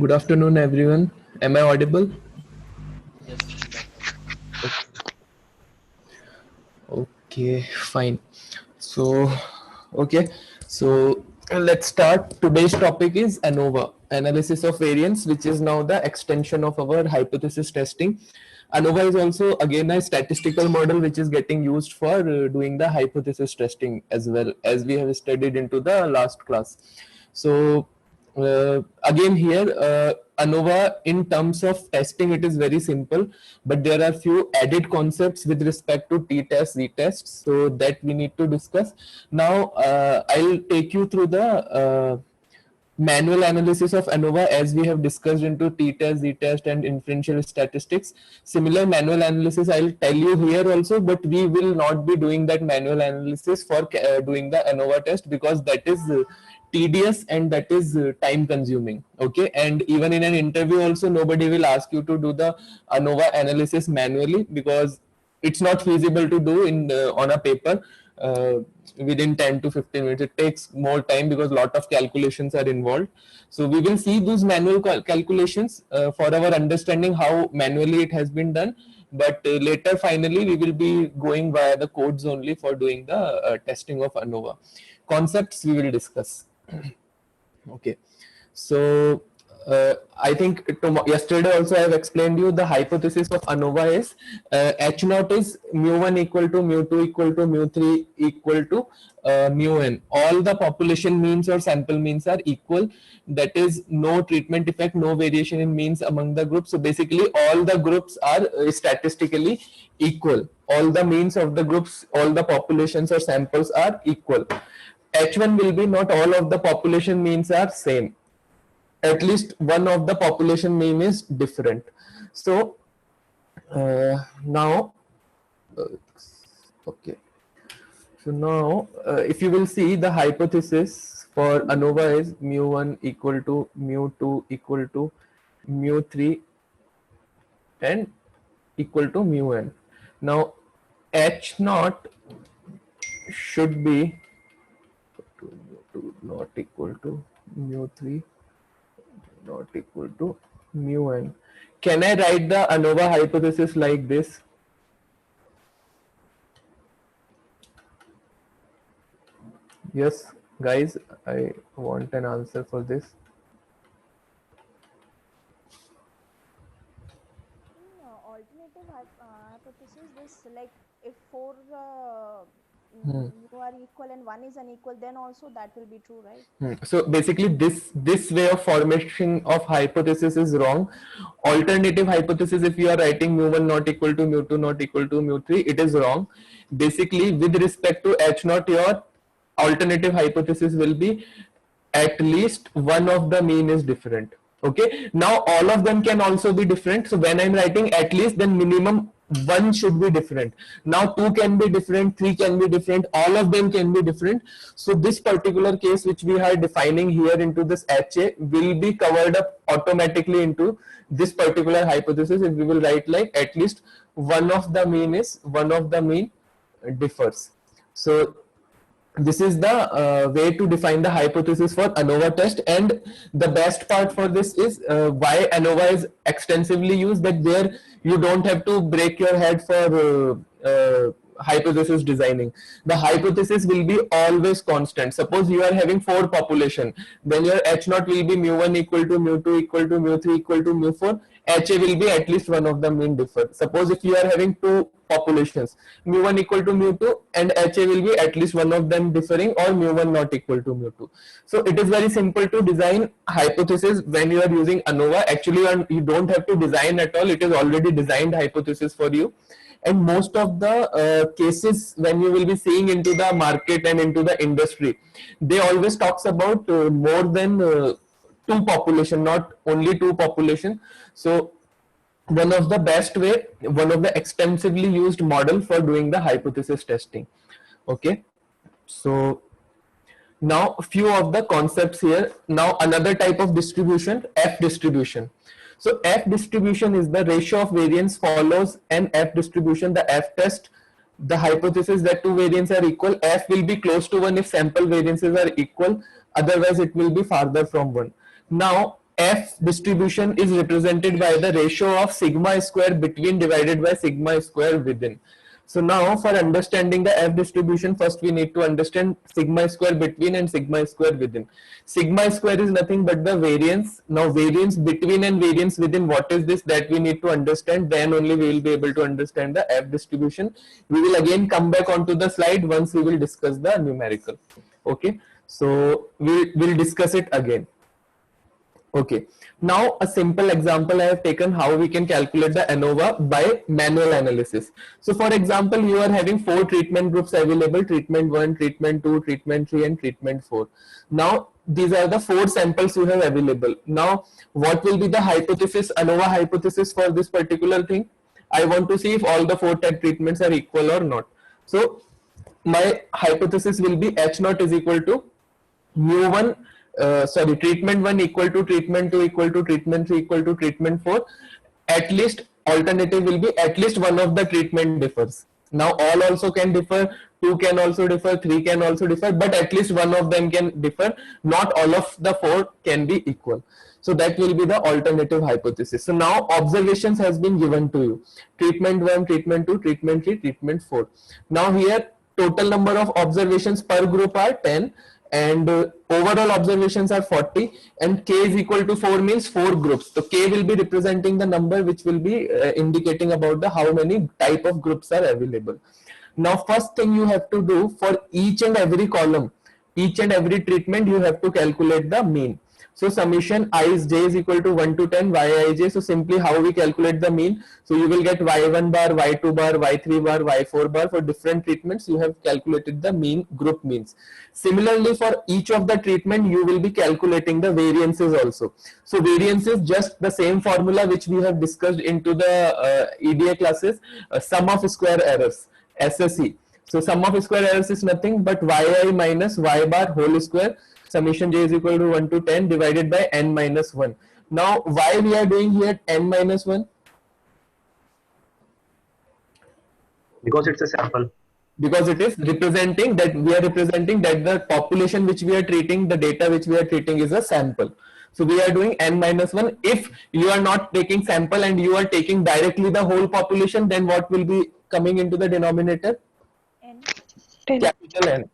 Good afternoon, everyone. Am I audible? Yes, Dr. Okay, fine. So, okay, so let's start. Today's topic is ANOVA, analysis of variance, which is now the extension of our hypothesis testing. ANOVA is also again a statistical model which is getting used for doing the hypothesis testing as well, as we have studied into the last class. So again here ANOVA in terms of testing it is very simple, but there are few added concepts with respect to t-test, z-tests, so that we need to discuss. Now I'll take you through the manual analysis of ANOVA as we have discussed into t-test, z-test and inferential statistics. Similar manual analysis I'll tell you here also, but we will not be doing that manual analysis for doing the ANOVA test, because that is tedious and that is time consuming. Okay, and even in an interview also nobody will ask you to do the ANOVA analysis manually, because it's not feasible to do in on a paper uh, within 10 to 15 minutes. It takes more time because a lot of calculations are involved. So we will see those manual calculations for our understanding how manually it has been done, but later finally we will be going via the codes only for doing the testing of ANOVA. Concepts we will discuss. Okay, so I think yesterday also I have explained you the hypothesis of ANOVA is H naught is mu1 equal to mu2 equal to mu3 equal to mu n. All the population means or sample means are equal. That is no treatment effect, no variation in means among the groups. So basically all the groups are statistically equal. All the means of the groups, all the populations or samples are equal. H1 will be not all of the population means are same, at least one of the population mean is different. So now uh, okay, so now if you will see the hypothesis for ANOVA is mu1 equal to mu2 equal to mu3 and equal to mu n. Now H naught should be mu2 not equal to mu3 not equal to mu n. Can I write the ANOVA hypothesis like this? Yes, guys, I want an answer for this. Alternative hypothesis, this like if four you are equal and one is unequal, then also that will be true, right? So basically, this way of formation of hypothesis is wrong. Alternative hypothesis, if you are writing mu1 not equal to mu2 not equal to mu3, it is wrong. Basically, with respect to H naught, your alternative hypothesis will be at least one of the mean is different. Okay, now all of them can also be different. So when I'm writing at least, then minimum one should be different. Now two can be different, three can be different, all of them can be different. So this particular case which we are defining here into this HA will be covered up automatically into this particular hypothesis if we will write like at least one of the mean differs. So this is the way to define the hypothesis for ANOVA test. And the best part for this is why ANOVA is extensively used, that there you don't have to break your head for hypothesis designing. The hypothesis will be always constant. Suppose you are having four population, then your H naught will be mu1 equal to mu2 equal to mu3 equal to mu4. HA will be at least one of the mean differ. Suppose if you are having two populations, mu1 equal to mu2 and HA will be at least one of them differing, or mu1 not equal to mu2. So it is very simple to design hypothesis when you are using ANOVA. Actually you don't have to design at all, it is already designed hypothesis for you. And most of the cases when you will be seeing into the market and into the industry, they always talks about more than two population, not only two population. So one of the best way, one of the extensively used model for doing the hypothesis testing. Okay, so now a few of the concepts here. Now another type of distribution, F distribution. So F distribution is the ratio of variance follows an F distribution. The F test, the hypothesis that two variants are equal, F will be close to 1 if sample variances are equal, otherwise it will be farther from 1. Now F distribution is represented by the ratio of sigma square between divided by sigma square within. So now for understanding the F distribution, first we need to understand sigma square between and sigma square within. Sigma square is nothing but the variance. Now variance between and variance within, what is this, that we need to understand. Then only we will be able to understand the F distribution. We will again come back onto the slide once we will discuss the numerical. Okay, so we will discuss it again. Okay, now a simple example I have taken how we can calculate the ANOVA by manual analysis. So for example, you are having 4 treatment groups available: treatment 1, treatment 2, treatment 3 and treatment 4. Now these are the 4 samples you have available. Now what will be the hypothesis, ANOVA hypothesis for this particular thing? I want to see if all the 4 treatments are equal or not. So my hypothesis will be H naught is equal to mu1 treatment 1 equal to treatment 2 equal to treatment 3 equal to treatment 4. At least alternative will be at least one of the treatment differs. Now all also can differ, 2 can also differ, 3 can also differ, but at least one of them can differ. Not all of the 4 can be equal. So that will be the alternative hypothesis. So now observations has been given to you: treatment 1, treatment 2, treatment 3, treatment 4. Now here total number of observations per group are 10 and overall observations are 40, and K is equal to 4 means 4 groups. So K will be representing the number which will be indicating about the how many type of groups are available. Now first thing you have to do, for each and every column, each and every treatment, you have to calculate the mean. So summation I is j is equal to 1 to 10 yij. So simply how we calculate the mean? So you will get y1 bar, y2 bar, y3 bar, y4 bar. For different treatments, you have calculated the mean, group means. Similarly, for each of the treatment, you will be calculating the variances also. So variance is just the same formula which we have discussed into the EDA classes, sum of square errors, SSE. So sum of square errors is nothing but yi minus y bar whole square. Summation j is equal to 1 to 10 divided by n minus 1. Now why we are doing here n minus 1? Because it's a sample. Because it is representing that, we are representing that the population which we are treating, the data which we are treating is a sample. So we are doing n minus 1. If you are not taking sample and you are taking directly the whole population, then what will be coming into the denominator? N. Capital N.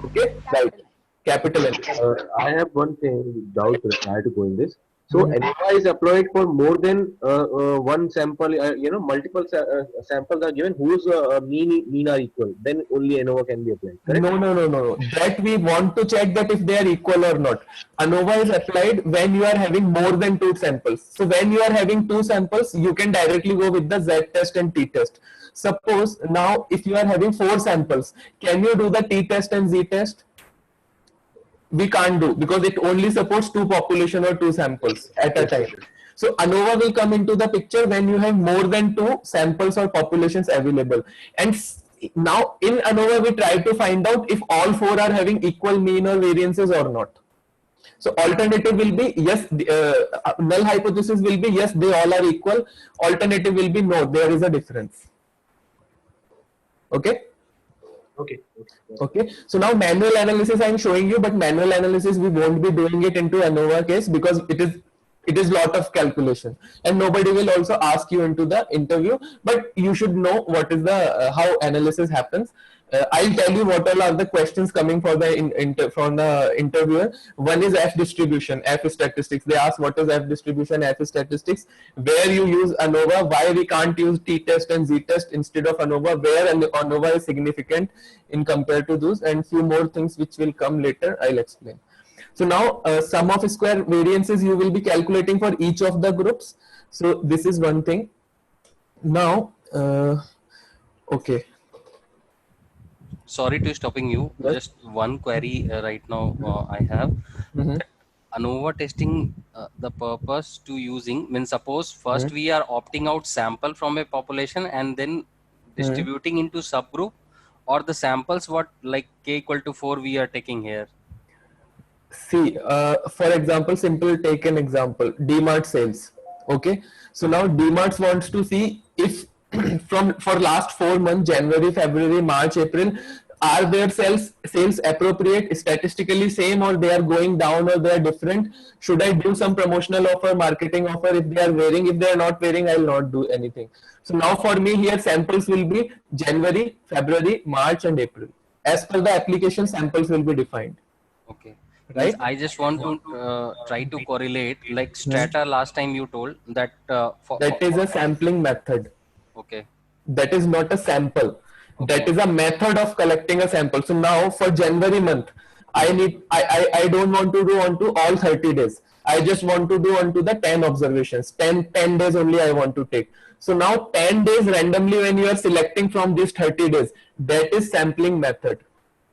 Okay, right. Capital N. I have one thing doubt prior to going this. So ANOVA is applied for more than one sample. Multiple samples are given whose mean are equal. Then only ANOVA can be applied. Correct? No. That we want to check that if they are equal or not. ANOVA is applied when you are having more than 2 samples. So when you are having 2 samples, you can directly go with the Z test and T test. Suppose now if you are having 4 samples, can you do the T test and Z test? We can't do, because it only supports 2 population or 2 samples at a time. So ANOVA will come into the picture when you have more than 2 samples or populations available. And now in ANOVA we try to find out if all 4 are having equal mean or variances or not. So alternative will be yes, null hypothesis will be yes, they all are equal. Alternative will be no, there is a difference. Okay. Okay, so now manual analysis I am showing you, but manual analysis we won't be doing it into ANOVA case because it is lot of calculation and nobody will also ask you into the interview, but you should know what is the how analysis happens. I'll tell you what all are the questions coming for the from the interviewer. One is F distribution, F statistics. They ask what is F distribution, F statistics, where you use ANOVA, why we can't use T test and Z test instead of ANOVA, where ANOVA is significant in compared to those, and few more things which will come later. I'll explain. So now sum of square variances you will be calculating for each of the groups. So this is one thing. Now, okay. Sorry to stopping you. Yes. Just one query right now I have. ANOVA testing, the purpose to using, means suppose first we are opting out sample from a population and then distributing into subgroup, or the samples what like K equal to 4 we are taking here. See, for example, simple take an example, DMart sales. Okay, so now DMart wants to see if for last 4 months, January, February, March, April, are their sales appropriate, statistically same, or they are going down, or they are different? Should I do some promotional offer, marketing offer if they are wearing? If they are not wearing, I'll not do anything. So now for me here, samples will be January, February, March and April. As per the application, samples will be defined. Okay. Right? I just want to try to correlate, like strata last time you told that That is a sampling method. okay. That is not a sample. That Okay. is a method of collecting a sample. So now for January month, I don't want to do onto all 30 days. I just want to do onto the 10 observations. 10 days only I want to take. So now 10 days randomly when you are selecting from these 30 days, that is sampling method.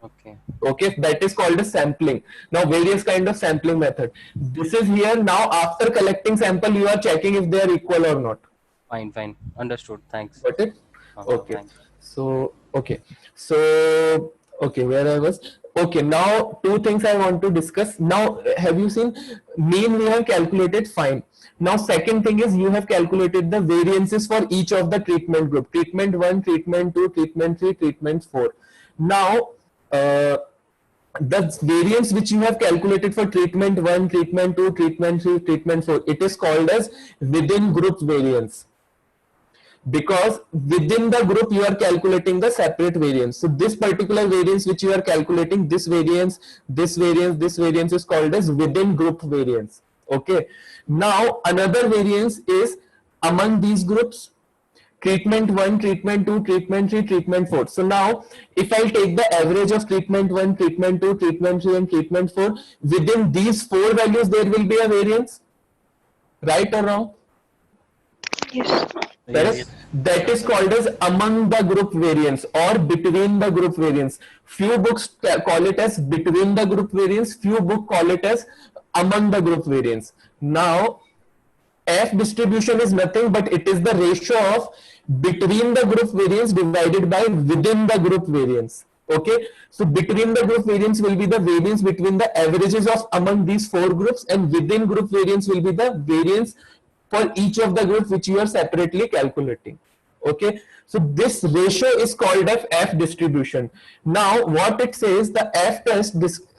Okay. Okay, that is called a sampling. Now various kind of sampling method. This is here. Now after collecting sample, you are checking if they are equal or not. Fine. Understood. Thanks. Got it? Okay. Thanks. So where I was. Okay, now two things I want to discuss. Now have you seen mean we have calculated? Fine. Now second thing is you have calculated the variances for each of the treatment group. Treatment 1, treatment 2, treatment 3, treatment 4. Now the variance which you have calculated for treatment 1, treatment 2, treatment 3, treatment 4, it is called as within group variance. Because within the group you are calculating the separate variance. So this particular variance which you are calculating, this variance is called as within group variance. Okay. Now another variance is among these groups. Treatment 1, treatment 2, treatment 3, treatment 4. So now if I take the average of treatment 1, treatment 2, treatment 3 and treatment 4, within these 4 values there will be a variance. Right or wrong? Yes. Yes. That is called as among the group variance or between the group variance. Few books call it as between the group variance, few books call it as among the group variance. Now F distribution is nothing but it is the ratio of between the group variance divided by within the group variance. Okay, so between the group variance will be the variance between the averages of among these 4 groups, and within group variance will be the variance for each of the groups which you are separately calculating. Okay, so this ratio is called as F distribution. Now what it says, the F test,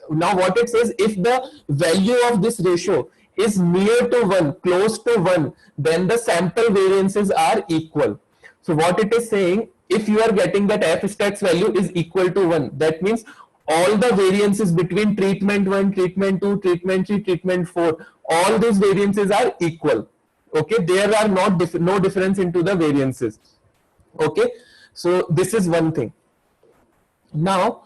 now what it says, if the value of this ratio is near to 1, close to 1, then the sample variances are equal. So what it is saying, if you are getting that F stats value is equal to 1, that means all the variances between treatment 1, treatment 2, treatment 3, treatment 4, all these variances are equal. Okay, there are no difference into the variances. Okay, so this is one thing. Now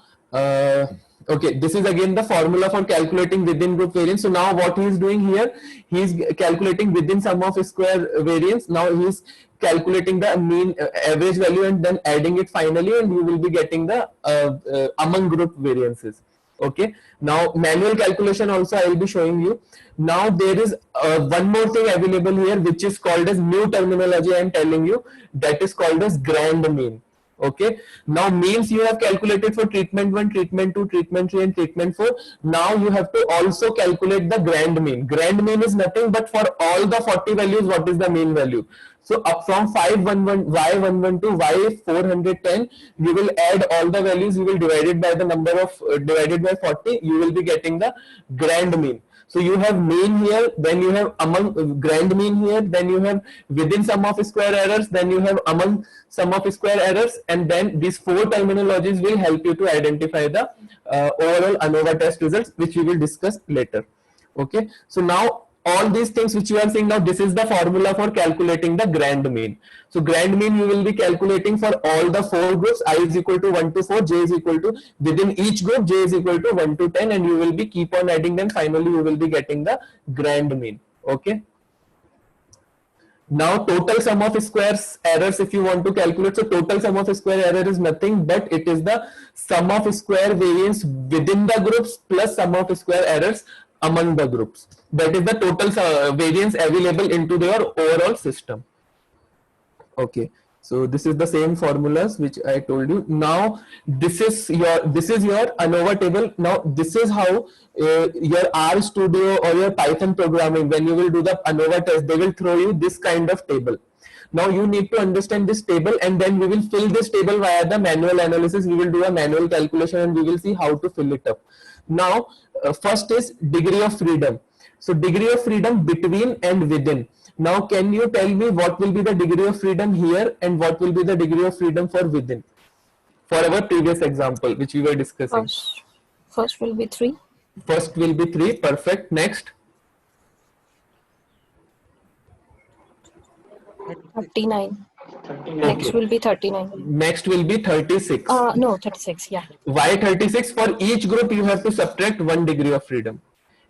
okay, this is again the formula for calculating within group variance. So now what he is doing here, he is calculating within sum of square variance. Now he is calculating the mean average value and then adding it finally, and you will be getting the among group variances. Okay, now manual calculation also I will be showing you. Now there is one more thing available here which is called as new terminology I am telling you, that is called as grand mean. Okay, now means you have calculated for treatment 1, treatment 2, treatment 3 and treatment 4. Now you have to also calculate the grand mean. Grand mean is nothing but for all the 40 values, what is the mean value. So up from 511, y112, y410, you will add all the values, you will divide it by the number of divided by 40, you will be getting the grand mean. So you have mean here, then you have among grand mean here, then you have within sum of square errors, then you have among sum of square errors, and then these 4 terminologies will help you to identify the overall ANOVA test results, which we will discuss later. Okay, so now all these things which you are seeing now, this is the formula for calculating the grand mean. So grand mean you will be calculating for all the 4 groups. I is equal to 1 to 4, j is equal to, within each group j is equal to 1 to 10, and you will be keep on adding them. Finally you will be getting the grand mean. Okay, now total sum of squares errors if you want to calculate. So total sum of square error is nothing but it is the sum of square variance within the groups plus sum of square errors among the groups. That is the total variance available into their overall system. Okay, so this is the same formulas which I told you. Now this is your ANOVA table. Now this is how your R Studio or your Python programming, when you will do the ANOVA test, they will throw you this kind of table. Now you need to understand this table, and then we will fill this table via the manual analysis. We will do a manual calculation and we will see how to fill it up. Now first is degree of freedom. So degree of freedom between and within. Now can you tell me what will be the degree of freedom here and what will be the degree of freedom for within, for our previous example which we were discussing? First will be 3. First will be 3. Perfect. Next. 39. Next will be 39. Next will be 36. No, 36. Yeah. Why 36? For each group you have to subtract 1 degree of freedom.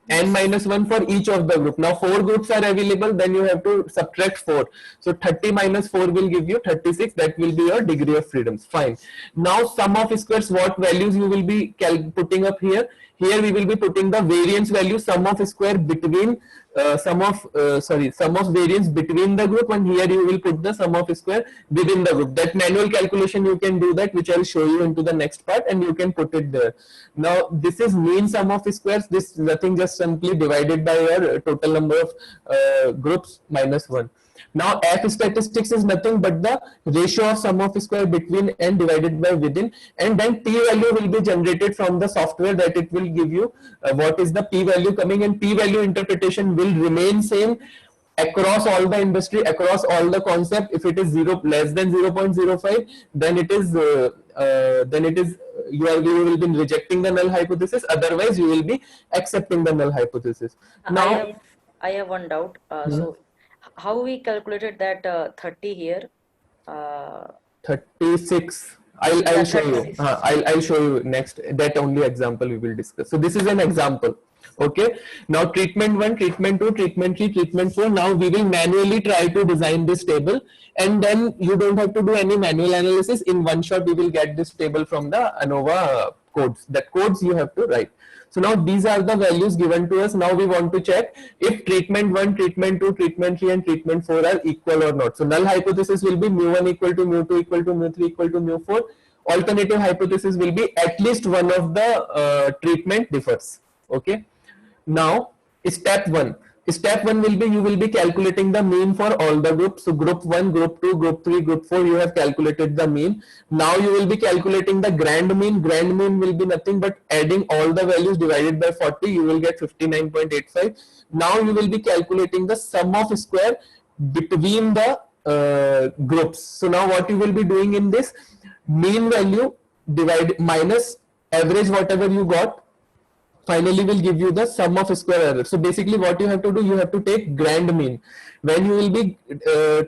N minus 1 for each of the group. Now 4 groups are available, then you have to subtract 4. So 30 minus 4 will give you 36. That will be your degree of freedom. Fine. Now sum of squares, what values you will be putting up here? Here we will be putting the variance value, sum of square between sum of variance between the group, and here you will put the sum of square within the group. That manual calculation you can do that, which I will show you into the next part, and you can put it there. Now this is mean sum of squares. This nothing, just simply divided by your total number of groups minus 1. Now F statistics is nothing but the ratio of sum of square between and divided by within, and then p value will be generated from the software, that it will give you what is the p value coming, and p value interpretation will remain same across all the industry, across all the concept. If it is less than 0.05, then it is you will be rejecting the null hypothesis. Otherwise you will be accepting the null hypothesis. Now I have one doubt. So how we calculated that 30 here? 36. I'll show you. 36. I'll show you next. That only example we will discuss. So this is an example. Okay. Now treatment 1, treatment 2, treatment 3, treatment 4. Now we will manually try to design this table, and then you don't have to do any manual analysis. In one shot we will get this table from the ANOVA codes. That codes you have to write. So now these are the values given to us. Now we want to check if treatment 1, treatment 2, treatment 3 and treatment 4 are equal or not. So null hypothesis will be mu1 equal to mu2 equal to mu3 equal to mu4. Alternative hypothesis will be at least one of the treatment differs. Okay. Now step 1. Step 1 will be, you will be calculating the mean for all the groups. So group 1, group 2, group 3, group 4, you have calculated the mean. Now you will be calculating the grand mean. Grand mean will be nothing but adding all the values divided by 40, you will get 59.85. Now you will be calculating the sum of square between the groups. So now what you will be doing in this, mean value divide minus average whatever you got, finally will give you the sum of square error. So basically what you have to do, you have to take grand mean. When you will be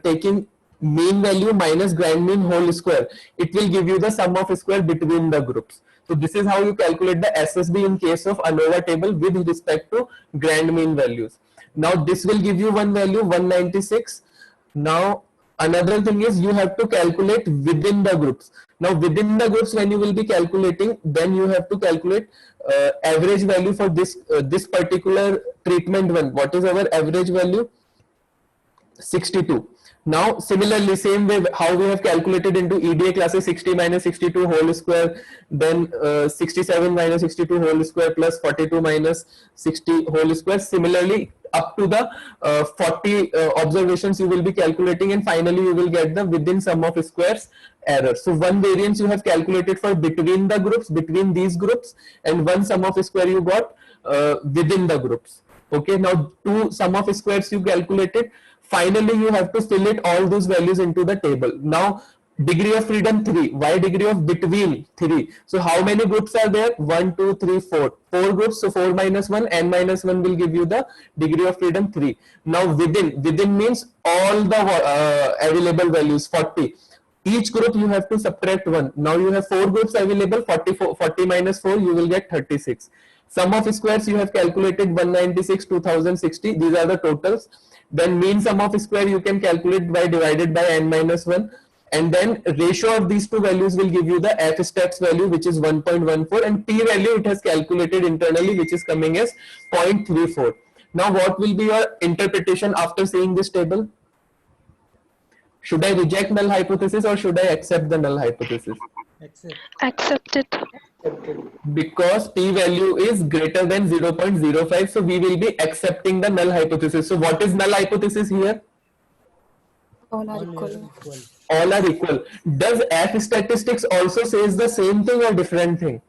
taking mean value minus grand mean whole square, it will give you the sum of square between the groups. So this is how you calculate the SSB in case of ANOVA table with respect to grand mean values. Now this will give you one value 196. Now another thing is you have to calculate within the groups. Now within the groups, when you will be calculating, then you have to calculate average value for this this particular treatment 1. What is our average value? 62. Now similarly, same way how we have calculated into EDA classes, 60 minus 62 whole square, then 67 minus 62 whole square plus 42 minus 60 whole square. Similarly, up to the 40 observations you will be calculating, and finally you will get the within sum of squares error. So one variance you have calculated for between the groups, between these groups, and one sum of square you got within the groups. Okay, now two sum of squares you calculated. Finally you have to fill it all those values into the table. Now degree of freedom 3. Why degree of between 3? So how many groups are there? 1, 2, 3, 4. 4 groups. So 4 minus 1, n minus 1 will give you the degree of freedom 3. Now within means all the available values 40. Each group you have to subtract 1. Now you have 4 groups available. 40 minus 4 you will get 36. Sum of squares you have calculated 196, 2060. These are the totals. Then mean sum of square you can calculate by divided by n minus 1. And then ratio of these two values will give you the F stats value, which is 1.14, and P value it has calculated internally, which is coming as 0.34. Now what will be your interpretation after seeing this table? Should I reject null hypothesis or should I accept the null hypothesis? Accept it. Because P value is greater than 0.05, so we will be accepting the null hypothesis. So what is null hypothesis here? All are equal. All are equal. Does F statistics also says the same thing or different thing?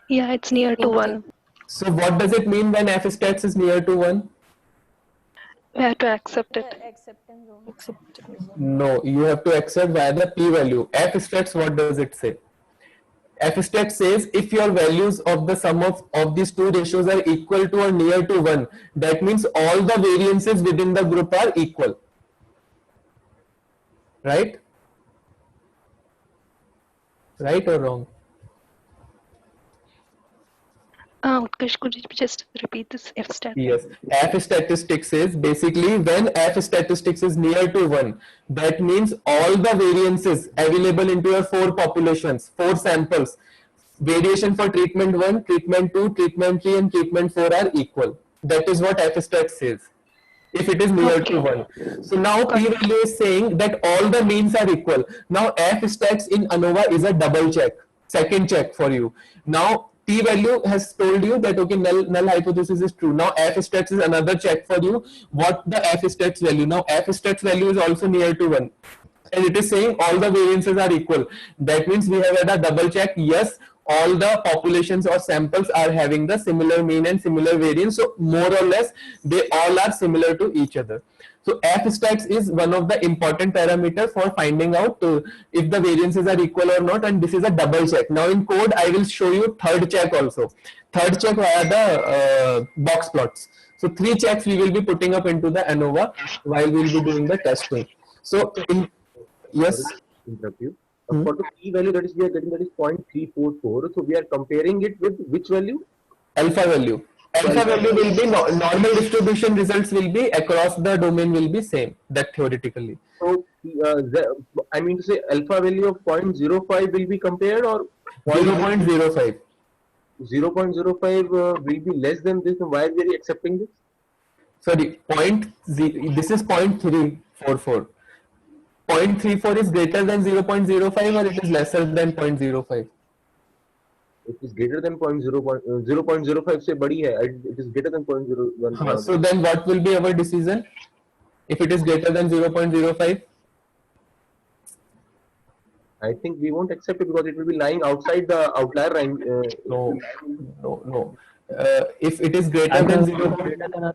Yeah, it's near to Same 1. thing. So what does it mean when F stats is near to 1? We have to accept it. Acceptance only. Acceptance. No, you have to accept via the p-value. F stats, what does it say? F stat says if your values of the sum of these two ratios are equal to or near to 1, that means all the variances within the group are equal. Right? Right or wrong? Utkarsh, could you just repeat this F stat? Yes. F statistics is basically when F statistics is near to 1, that means all the variances available into your 4 populations, 4 samples, variation for treatment 1, treatment 2, treatment 3 and treatment 4 are equal. That is what F stat says. If it is near to Okay. 1. So now p-value is saying that all the means are equal. Now F stats in ANOVA is a double check, second check for you. Now p-value has told you that okay, null hypothesis is true. Now F stats is another check for you. What the F stats value? Now F stats value is also near to 1. And it is saying all the variances are equal. That means we have had a double check. Yes, all the populations or samples are having the similar mean and similar variance. So more or less, they all are similar to each other. So F stats is one of the important parameter for finding out if the variances are equal or not. And this is a double check. Now in code, I will show you third check also. Third check via the box plots. So 3 checks we will be putting up into the ANOVA while we will be doing the testing. So in yes. Sorry to interrupt you. For the p-value that is we are getting, that is 0.344. So we are comparing it with which value? Alpha value. Alpha value will be normal distribution results will be across the domain will be same. That theoretically. So I mean to say alpha value of 0.05 will be compared, or 0.05. 0.05 will be less than this. Why are we accepting this? Sorry, this is 0.344. 0.34 is greater than 0.05 or it is lesser than 0.05? It is greater than 0.05 से बड़ी है. It is greater than 0.01. So then what will be our decision if it is greater than 0.05? I think we won't accept it because it will be lying outside the outlier range. No. If it is greater than 0.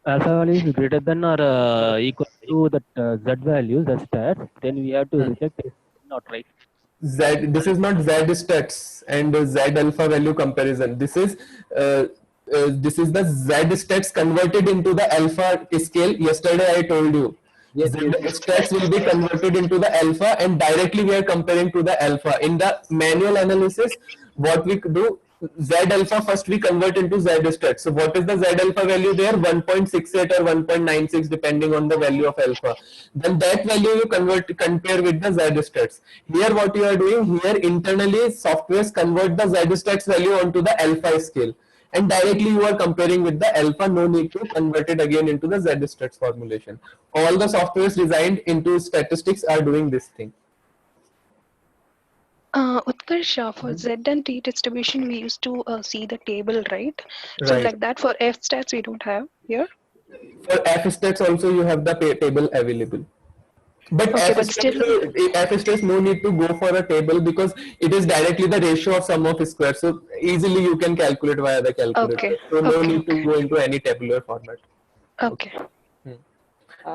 Alpha value is greater than or equal to that z value, the stats, then we have to reject it, not right. Z, this is not Z stats and Z alpha value comparison. This is the Z stats converted into the alpha scale. Yesterday I told you. Yes, Z stats will be converted into the alpha and directly we are comparing to the alpha. In the manual analysis, what we do, Z alpha first we convert into Z stats. So what is the Z alpha value there? 1.68 or 1.96 depending on the value of alpha. Then that value you compare with the Z stats. Here what you are doing, here internally softwares convert the Z stats value onto the alpha scale. And directly you are comparing with the alpha, no need to convert it again into the Z stats formulation. All the softwares designed into statistics are doing this thing. Utkarsh, for Z and T distribution, we used to see the table, right? So Right. like that for F stats, we don't have here. For F stats also you have the table available. But Okay, F but still, stats no need to go for a table because it is directly the ratio of sum of squares. So easily you can calculate via the calculator. Okay, So no okay, need to go into any tabular format. okay.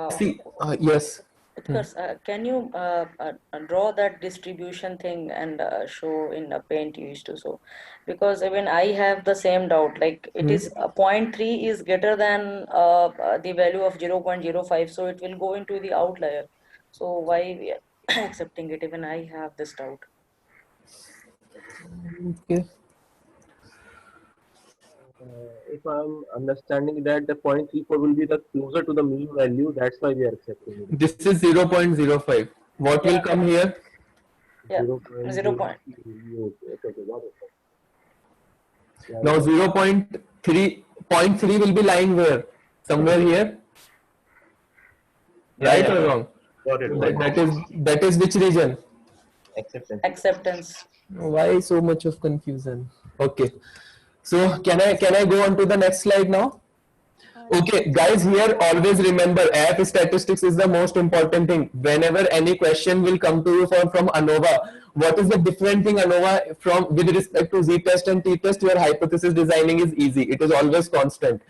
See, yes. Utkarsh, can you draw that distribution thing and show in a paint you used to show? Because even I have the same doubt. Like it is 0.3 is greater than the value of 0.05, so it will go into the outlier. So why we are accepting it? Even I have this doubt. Okay. If I'm understanding that the 0.34 will be the closer to the mean value, that's why we are accepting it. This is 0.05. What will come here? Yeah, 0.03. 0 point. Okay, got it. Yeah, Now 0.3 will be lying where? Somewhere here? Right or wrong? got it. That is which region? Acceptance. Acceptance. Why so much of confusion? Okay. So can I go on to the next slide now? Okay, guys, here always remember F statistics is the most important thing. Whenever any question will come to you from ANOVA, what is the different thing ANOVA from with respect to Z-test and T-test? Your hypothesis designing is easy. It is always constant.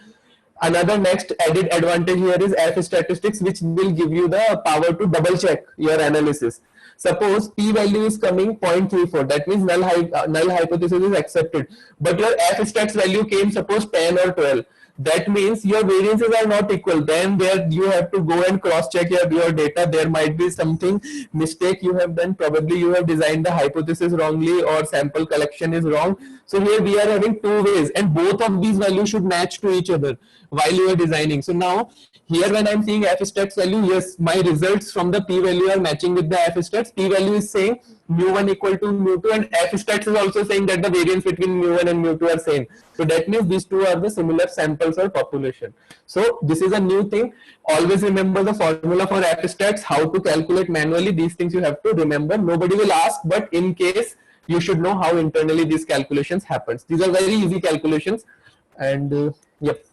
Another next added advantage here is F statistics, which will give you the power to double check your analysis. Suppose p value is coming 0.34, that means null hypothesis is accepted, but your F stats value came suppose 10 or 12. That means your variances are not equal. Then there you have to go and cross check your data. There might be something mistake you have done. Probably you have designed the hypothesis wrongly, or sample collection is wrong. So here we are having two ways, and both of these values should match to each other while you are designing. So now here when I'm seeing F stats value, yes, my results from the p value are matching with the F stats. P value is saying mu1 equal to mu2, and F stats is also saying that the variance between mu1 and mu2 are same. So that means these two are the similar samples or population. So this is a new thing. Always remember the formula for F stats, how to calculate manually. These things you have to remember. Nobody will ask, but in case you should know how internally these calculations happens. These are very easy calculations, and yep.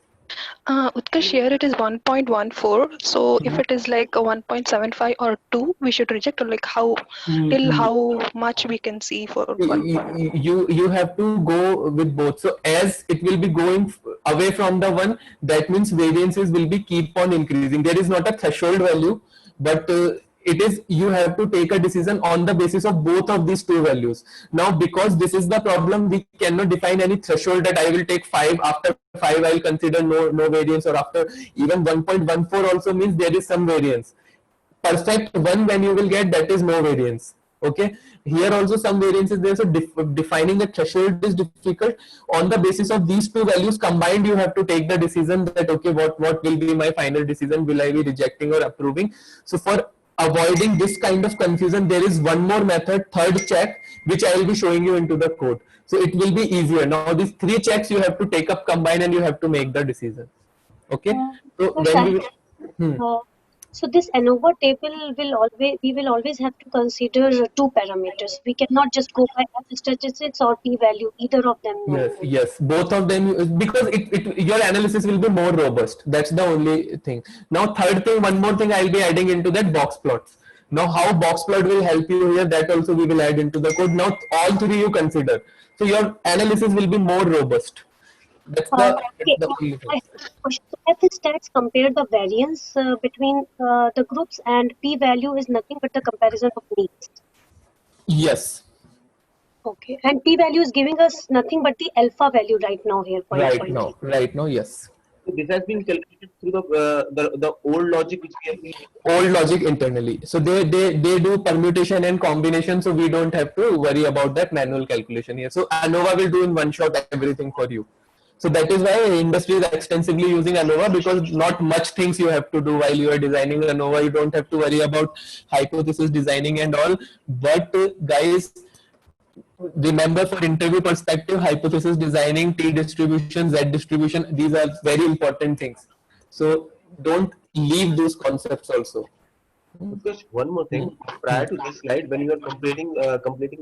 Utkarsh, here it is 1.14. So if it is like a 1.75 or 2, we should reject, or like how till how much we can see for 1. You have to go with both. So as it will be going away from the one, that means variances will be keep on increasing. There is not a threshold value, but it is, you have to take a decision on the basis of both of these two values. Now because this is the problem, we cannot define any threshold that I will take 5, after 5 I will consider no variance, or after even 1.14 also means there is some variance. Perfect 1 when you will get, that is no variance. Okay, here also some variance is there, so defining the threshold is difficult. On the basis of these two values combined, you have to take the decision that okay, what will be my final decision, will I be rejecting or approving. So for avoiding this kind of confusion, there is one more method, third check, which I will be showing you into the code. So it will be easier. Now these 3 checks you have to take up, combine, and you have to make the decision. Okay, so when we so this ANOVA table we will always have to consider 2 parameters. We cannot just go by F statistics or p value, either of them. Yes, both of them, because your analysis will be more robust. That's the only thing. Now third thing, one more thing I'll be adding into that, box plots. Now how box plot will help you here, that also we will add into the code. Now all 3 you consider, so your analysis will be more robust. That's the only thing. F stats compare the variance between the groups, and p value is nothing but the comparison of means. Yes. Okay, and p value is giving us nothing but the alpha value right now here. Right now, yes. So this has been calculated through the old logic which we have been. Old logic internally. So they do permutation and combination, so we don't have to worry about that manual calculation here. So ANOVA will do in one shot everything for you. So that is why industry is extensively using ANOVA, because not much things you have to do while you are designing ANOVA. You don't have to worry about hypothesis designing and all. But guys, remember, for interview perspective, hypothesis designing, T distribution, Z distribution, these are very important things. So don't leave those concepts also. Because one more thing, prior to this slide, when you are completing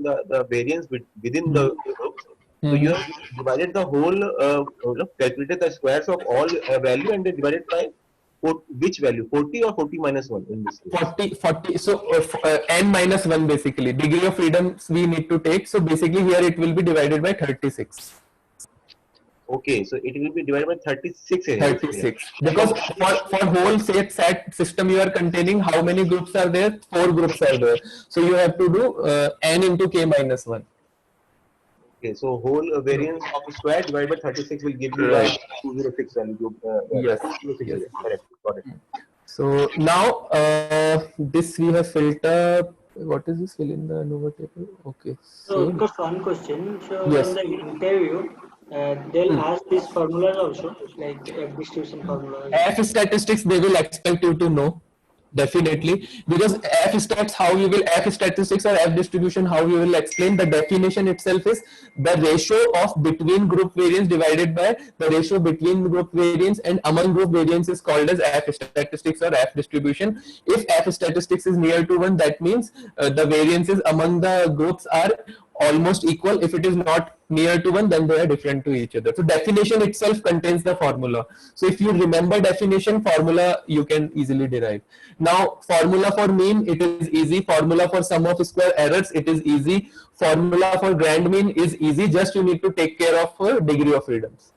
the variance within the groups, so you have divided the whole, calculated the squares of all value and then divided by which value, 40 or 40 minus 1 in this case? 40. So n minus 1 basically. Degree of freedom we need to take. So basically here it will be divided by 36. Okay, so it will be divided by 36. 36. Because for whole set system you are containing, how many groups are there? 4 groups are there. So you have to do n into k minus 1. Okay, so whole variance of the square divided by 36 will give you 206 value. Yes. 206. Correct. Got it. So now this we have filtered. What is this? Fill in the ANOVA table. Okay. So just one question. So yes. in the interview, they'll ask these formulas also, like F distribution formulas. F statistics they will expect you to know. Definitely, because F stats, how you will F statistics or F distribution, how you will explain, the definition itself is the ratio of between group variance divided by the ratio between group variance and among group variance is called as F statistics or F distribution. If F statistics is near to 1, that means the variances among the groups are almost equal. If it is not near to 1, then they are different to each other. So definition itself contains the formula. So if you remember definition, formula you can easily derive. Now formula for mean, it is easy. Formula for sum of square errors, it is easy. Formula for grand mean is easy. Just you need to take care of degree of freedoms.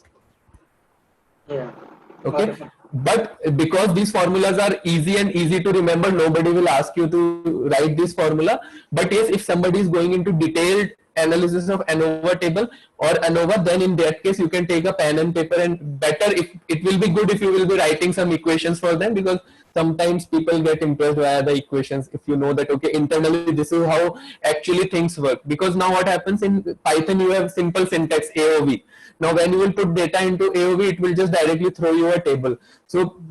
Yeah. Okay. But because these formulas are easy and easy to remember, nobody will ask you to write this formula. But yes, if somebody is going into detailed analysis of ANOVA table or ANOVA, then in that case you can take a pen and paper, and better, if it will be good if you will be writing some equations for them, because sometimes people get impressed via the equations. If you know that, okay, internally this is how actually things work. Because now what happens in Python, you have simple syntax AOV. Now when you will put data into AOV, it will just directly throw you a table. So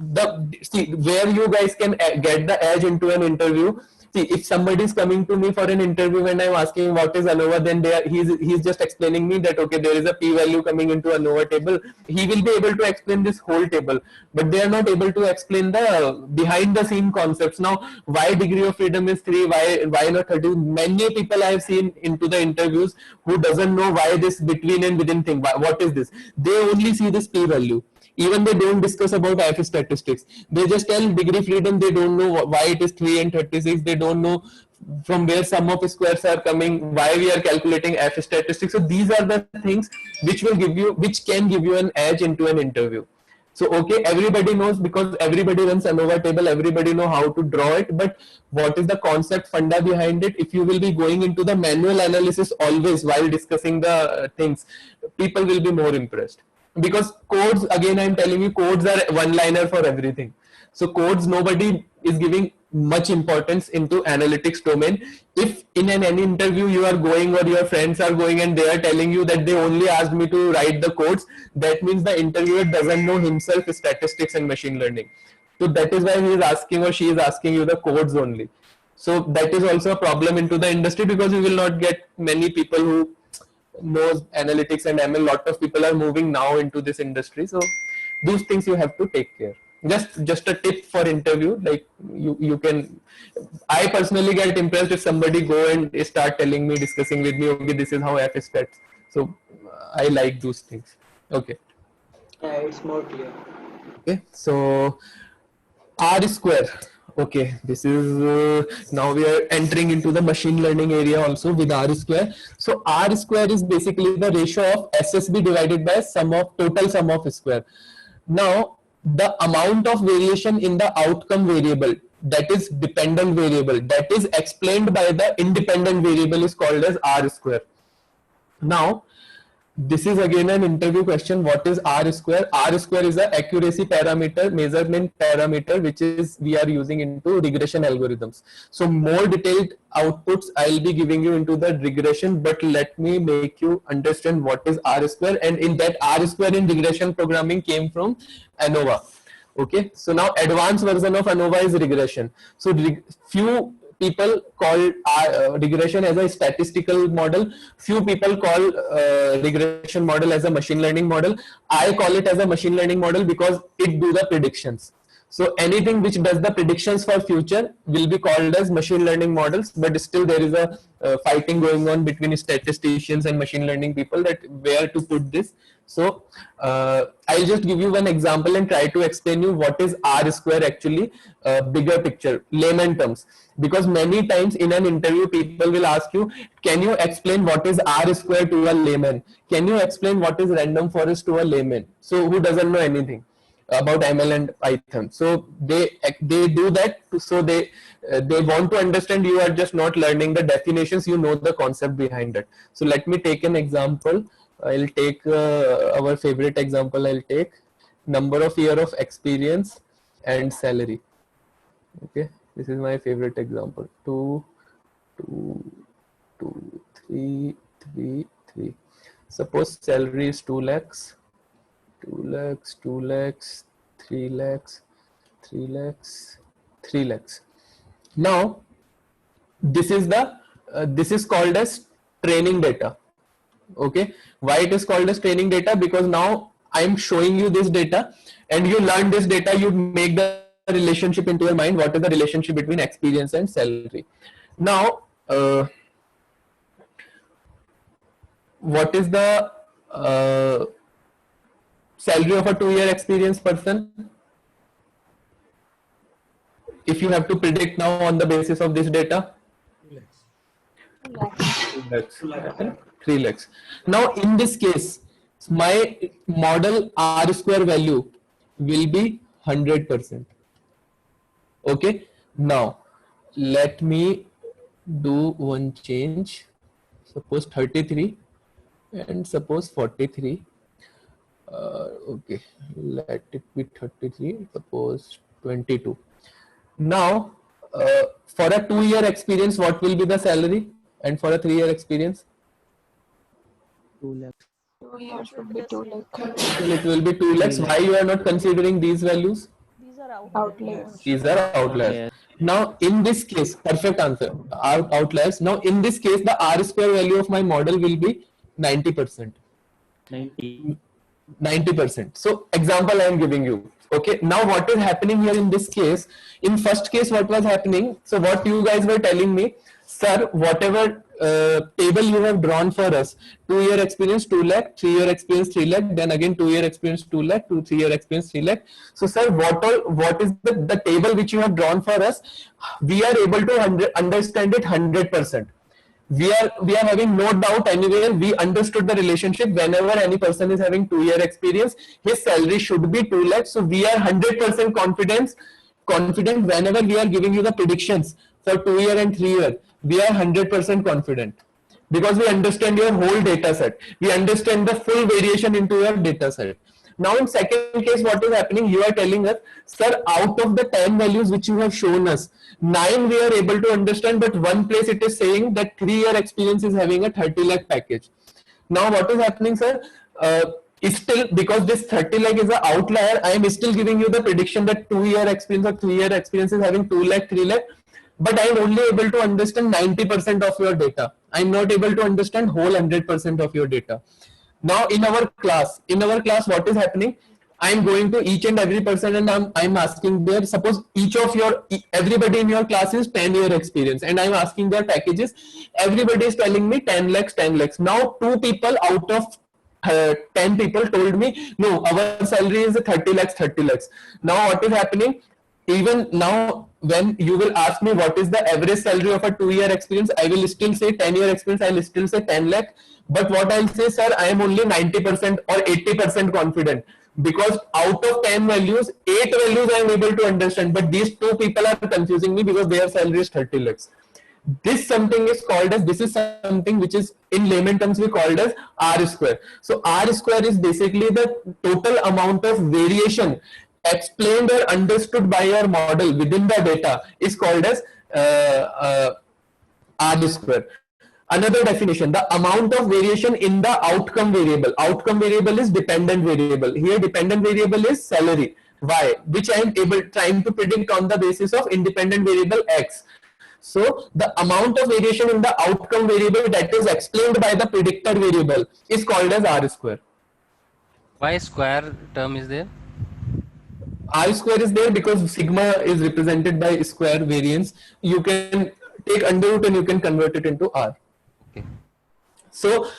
see where you guys can get the edge into an interview. See, if somebody is coming to me for an interview and I'm asking what is ANOVA, then he's just explaining me that, okay, there is a p-value coming into ANOVA table. He will be able to explain this whole table, but they are not able to explain the behind the scene concepts. Now, why degree of freedom is 3? Why not 30? Many people I have seen into the interviews who doesn't know why this between and within thing. What is this? They only see this p-value. Even they don't discuss about F statistics. They just tell degree freedom. They don't know why it is 3 and 36. They don't know from where sum of squares are coming, why we are calculating F statistics. So these are the things which can give you an edge into an interview. So okay, everybody knows, because everybody runs ANOVA table, everybody know how to draw it, but what is the concept funda behind it? If you will be going into the manual analysis always while discussing the things, people will be more impressed. Because codes, again I'm telling you, codes are one-liner for everything. So codes, nobody is giving much importance into analytics domain. If in any interview you are going or your friends are going and they are telling you that they only asked me to write the codes, that means the interviewer doesn't know himself statistics and machine learning. So that is why he is asking or she is asking you the codes only. So that is also a problem into the industry, because you will not get many people who knows analytics and ML. Lot of people are moving now into this industry, so those things you have to take care. Just a tip for interview, like you can, I personally get impressed if somebody go and start telling me, discussing with me, okay, this is how F stats. So I like those things. Okay. Yeah, it's more clear. Okay, so R square. Okay, this is now we are entering into the machine learning area also with R square. So R square is basically the ratio of SSB divided by total sum of square. Now the amount of variation in the outcome variable, that is dependent variable, that is explained by the independent variable, is called as R square. Now this is again an interview question. What is R square? R square is the accuracy parameter, measurement parameter, which is we are using into regression algorithms. So more detailed outputs I'll be giving you into the regression, but let me make you understand what is R square. And in that, R square in regression programming came from ANOVA. Okay, so now advanced version of ANOVA is regression. So few people call regression as a statistical model. Few people call regression model as a machine learning model. I call it as a machine learning model because it do the predictions. So anything which does the predictions for future will be called as machine learning models, but still there is a fighting going on between statisticians and machine learning people that where to put this. So I'll just give you one example and try to explain you what is R square actually, bigger picture, layman terms. Because many times in an interview, people will ask you, can you explain what is R square to a layman? Can you explain what is random forest to a layman? So who doesn't know anything about ML and Python? So they do that. So they want to understand. You are just not learning the definitions, you know the concept behind it. So let me take an example. I'll take our favorite example. I'll take number of year of experience and salary. Okay, this is my favorite example. 2, 3. Suppose salary is 2 lakhs, 2 lakhs, 2 lakhs, 3 lakhs, 3 lakhs, 3 lakhs. Now this is the this is called as training data. Okay, why it is called as training data? Because now I am showing you this data and you learn this data, you make the relationship into your mind. What is the relationship between experience and salary? Now what is the salary of a 2-year experienced person? If you have to predict now on the basis of this data? 2 lakhs. 3 lakhs. Now in this case, my model R square value will be 100%. Okay. Now let me do one change. Suppose 33 and suppose 43. Okay, let it be 33. Suppose 22. Now, for a 2-year experience, what will be the salary? And for a 3-year experience? 2 lakhs. 2 years would be 2 lakh. Well, it will be 2 lakhs. Why you are not considering these values? These are Outliers. These are outliers. Now, in this case, perfect answer, outliers. Now, in this case, the R square value of my model will be 90%. 90%. So, example I am giving you. Okay. Now, what is happening here in this case? In first case, what was happening? So, what you guys were telling me, sir, whatever table you have drawn for us, 2-year experience 2 lakh, 3-year experience 3 lakh, then again 2-year experience 2 lakh, 3-year experience 3 lakh. So, sir, what is the table which you have drawn for us? We are able to understand it 100%. We are having no doubt anywhere. We understood the relationship. Whenever any person is having 2-year experience, his salary should be 2 lakhs. So we are 100% confident whenever we are giving you the predictions for 2-year and 3-year. We are 100% confident because we understand your whole data set. We understand the full variation into your data set. Now in second case, what is happening? You are telling us, sir, out of the 10 values which you have shown us, 9 we are able to understand, but one place it is saying that 3-year experience is having a 30 lakh package. Now what is happening, sir? Is still, because this 30 lakh is an outlier, I am still giving you the prediction that 2-year experience or 3-year experience is having 2 lakh, 3 lakh, but I am only able to understand 90% of your data. I am not able to understand whole 100% of your data. Now in our class, what is happening? I am going to each and every person and I'm asking their, suppose everybody in your class is 10-year experience and I'm asking their packages. Everybody is telling me 10 lakhs, 10 lakhs. Now 2 people out of 10 people told me, no, our salary is 30 lakhs, 30 lakhs. Now what is happening? Even now, when you will ask me what is the average salary of a 2-year experience, I will still say 10-year experience, I will still say 10 lakh. But what I'll say, sir, I am only 90% or 80% confident because out of 10 values, 8 values I am able to understand. But these 2 people are confusing me because their salary is 30 lakhs. This is something which is in layman terms we called as R square. So R square is basically the total amount of variation explained or understood by your model within the data is called as R square. Another definition, the amount of variation in the outcome variable. Outcome variable is dependent variable. Here dependent variable is salary. Why? Which I am trying to predict on the basis of independent variable X. So the amount of variation in the outcome variable that is explained by the predictor variable is called as R square. Why square term is there? R square is there because sigma is represented by square variance. You can take under root and you can convert it into R. Okay. So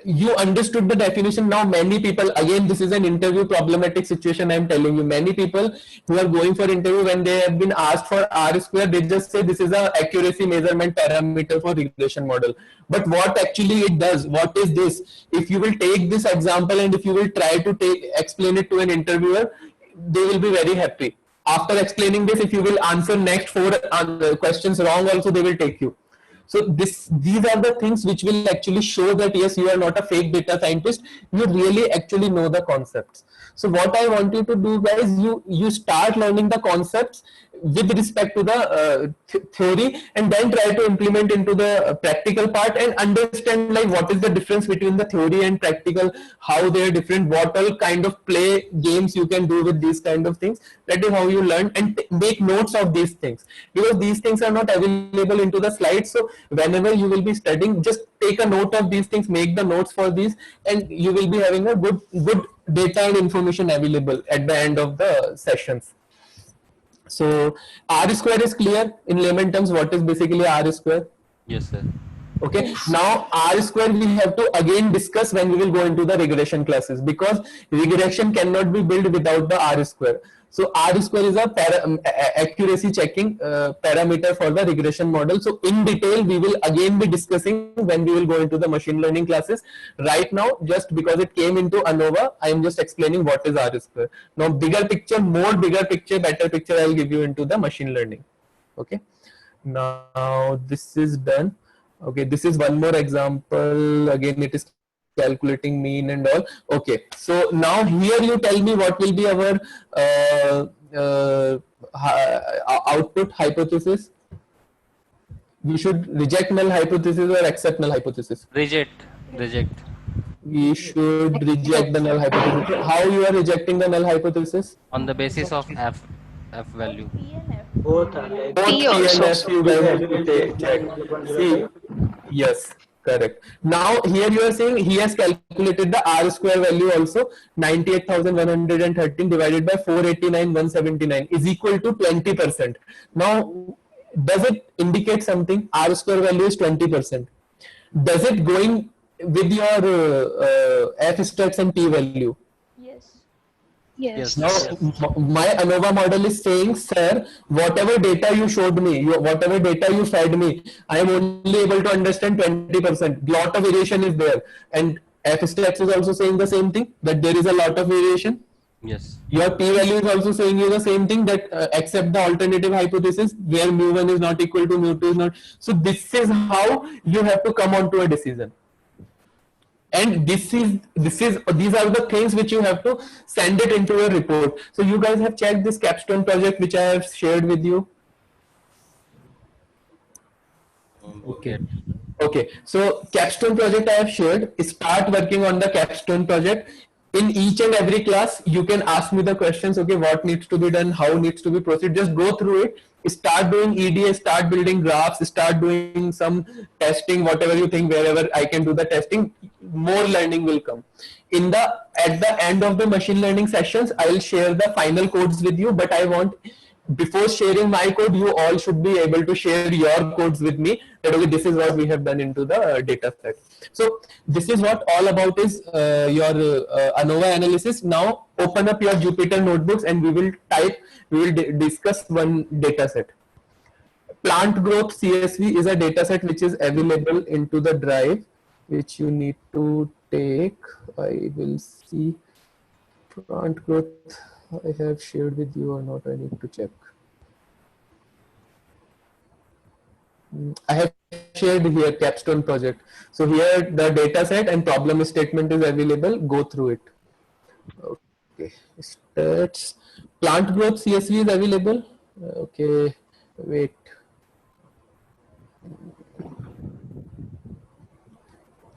you understood the definition. Now many people, again this is an interview problematic situation, I am telling you, many people who are going for interview, when they have been asked for R square, they just say this is a accuracy measurement parameter for regression model. But what actually it does, what is this? If you will take this example and if you will try to explain it to an interviewer, they will be very happy. After explaining this, if you will answer next 4 questions wrong also, they will take you. So these are the things which will actually show that yes, you are not a fake data scientist, you really actually know the concepts. So what I want you to do, guys, you start learning the concepts with respect to the theory, and then try to implement into the practical part and understand like what is the difference between the theory and practical, how they are different, what all kind of play games you can do with these kind of things. That is how you learn, and make notes of these things, because these things are not available into the slides. So whenever you will be studying, just take a note of these things, make the notes for these, and you will be having a good data and information available at the end of the sessions. So R square is clear in layman terms. What is basically R square? Yes, sir. Okay, now R square we have to again discuss when we will go into the regression classes, because regression cannot be built without the R square. So R square is a accuracy checking parameter for the regression model. So in detail we will again be discussing when we will go into the machine learning classes. Right now, just because it came into ANOVA, I am just explaining what is R square. Now bigger picture, better picture I will give you into the machine learning. Okay, now this is done. Okay, this is one more example. Again, it is calculating mean and all. Okay, so now here you tell me what will be our output hypothesis. We should reject null hypothesis or accept null hypothesis? Reject. We should reject the null hypothesis. How you are rejecting the null hypothesis? On the basis of F value. Both are like Both P and F you guys have to check. See, yes, correct. Now here you are saying he has calculated the R square value also. 98,113 divided by 489,179 is equal to 20%. Now, does it indicate something? R square value is 20%. Does it going with your F stats and P value? Yes. Now, my ANOVA model is saying, sir, whatever data you showed me, whatever data you fed me, I am only able to understand 20%. Lot of variation is there. And F-stats is also saying the same thing, that there is a lot of variation. Yes. Your p-value is also saying you the same thing, that accept the alternative hypothesis where mu1 is not equal to mu2 is not. So this is how you have to come on to a decision. And these are the things which you have to send it into a report. So you guys have checked this capstone project which I have shared with you. Okay. Okay. So capstone project I have shared. Start working on the capstone project. In each and every class, you can ask me the questions. Okay, what needs to be done? How needs to be proceed? Just go through it. Start doing EDA, start building graphs, start doing some testing, whatever you think, wherever I can do the testing, more learning will come. At the end of the machine learning sessions, I will share the final codes with you, but I want, before sharing my code, you all should be able to share your codes with me, that okay, this is what we have done into the data set. So this is what all about is your ANOVA analysis. Now open up your Jupyter notebooks and we will discuss one data set. Plant growth CSV is a data set which is available into the drive, which you need to take. I will see plant growth I have shared with you or not. I need to check. I have shared here capstone project. So here the data set and problem statement is available. Go through it. Okay. Stats. Plant growth CSV is available. Okay. Wait.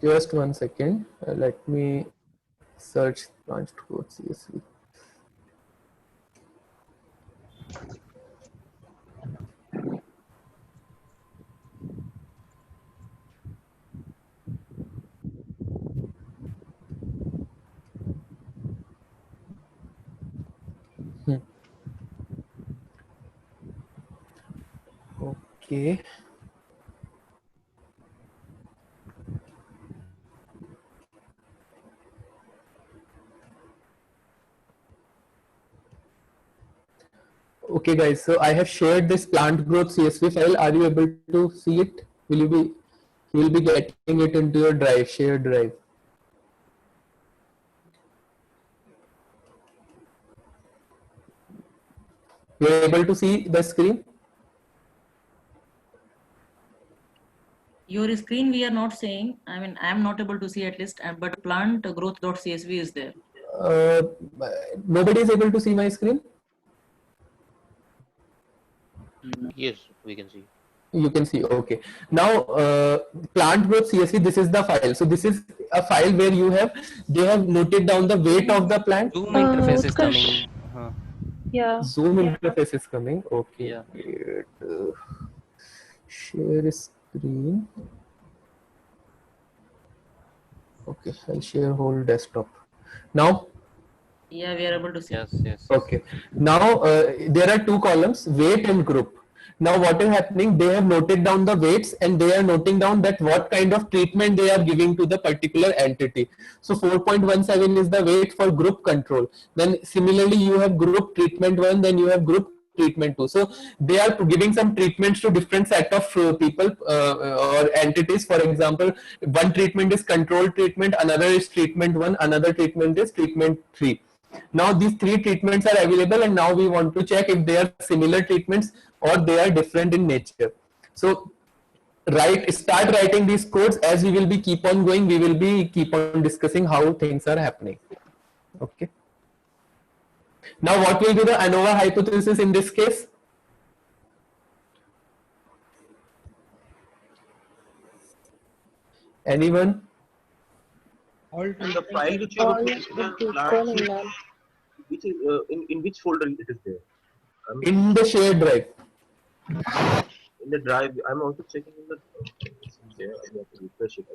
Just 1 second. Let me search plant growth CSV. Okay. Okay guys, so I have shared this plant growth CSV file. Are you able to see it? You will be getting it into your drive, shared drive. You are able to see the screen? Your screen we are not seeing. I mean, I am not able to see at least, but plant growth.csv is there. Nobody is able to see my screen? Yes, we can see. You can see, okay. Now, plant growth CSV, this is the file. So this is a file where they have noted down the weight of the plant. Zoom interface is coming. Yeah. Zoom interface is coming. Okay. Yeah. Share screen. Okay, I'll share whole desktop. Now? Yeah, we are able to see. Yes. Okay. Now, there are two columns, weight and group. Now what is happening, they have noted down the weights and they are noting down that what kind of treatment they are giving to the particular entity. So 4.17 is the weight for group control. Then similarly you have group treatment 1, then you have group treatment 2. So they are giving some treatments to different set of people or entities. For example, one treatment is control treatment, another is treatment 1, another treatment is treatment 3. Now these 3 treatments are available, and now we want to check if they are similar treatments or they are different in nature. So start writing these codes. As we will be keep on going, we will be keep on discussing how things are happening. Okay. Now what will be the ANOVA hypothesis in this case? Anyone? And the file which you have put in the last, which is in which folder it is there? In the shared drive. In the drive, I'm also checking in the. It's there. I have to refresh it.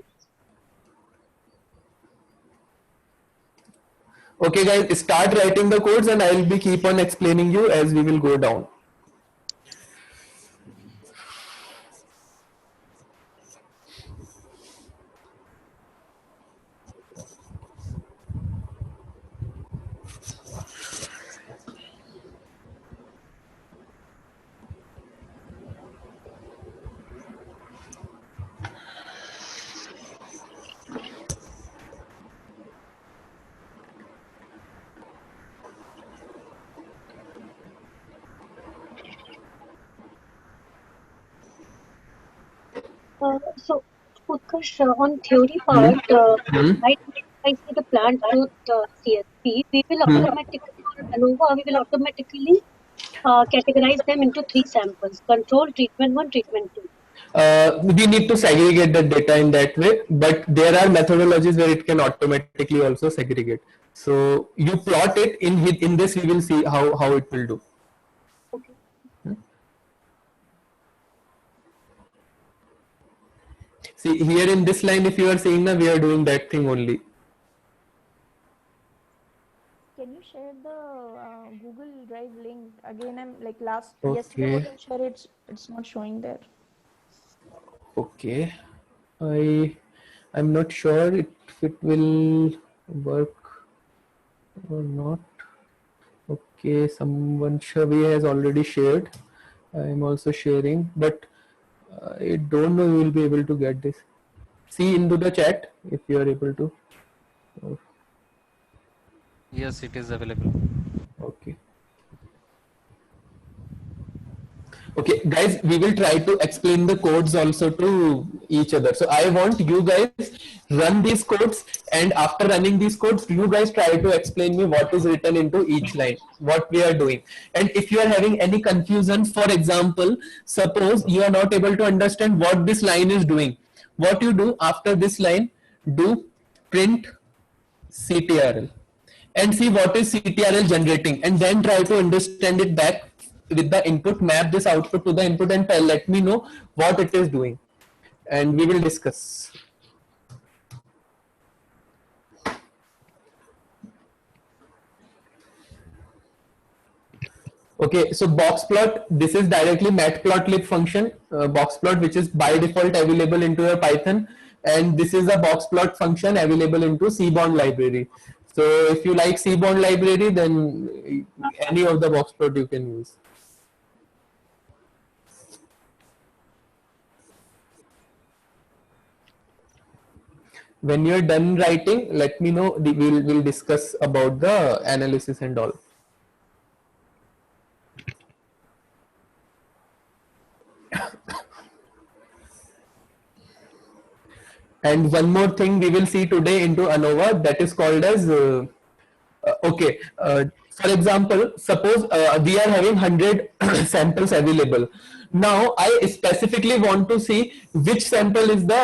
Okay guys, start writing the codes and I will be keep on explaining you as we will go down. So, Utkarsh, on theory part, I see the plant growth CSP, we will automatically, or ANOVA, we will automatically categorize them into 3 samples: control, treatment 1, treatment 2. We need to segregate the data in that way, but there are methodologies where it can automatically also segregate. So you plot it in this, we will see how it will do. Okay. See here in this line, if you are seeing now, we are doing that thing only. Can you share the Google Drive link again? I'm like Okay. yesterday I share it. It's not showing there. Okay, I'm not sure if it will work or not. Okay, someone Shavi has already shared. I'm also sharing, but I don't know you will be able to get this. See into the chat if you are able to. Yes, it is available. Okay. Okay, guys, we will try to explain the codes also to each other. So I want you guys run these codes, and after running these codes, you guys try to explain me what is written into each line, what we are doing. And if you are having any confusion, for example, suppose you are not able to understand what this line is doing, what you do after this line, do print CTRL and see what is CTRL generating, and then try to understand it back with the input, map this output to the input and let me know what it is doing, and we will discuss. Okay, so box plot, this is directly matplotlib function, box plot, which is by default available into your Python, and this is a box plot function available into Seaborn library. So if you like Seaborn library, then any of the box plot you can use. When you're done writing, let me know. We'll discuss about the analysis and all. And one more thing we will see today into ANOVA, that is called as for example, suppose we are having 100 samples available. Now I specifically want to see which sample is the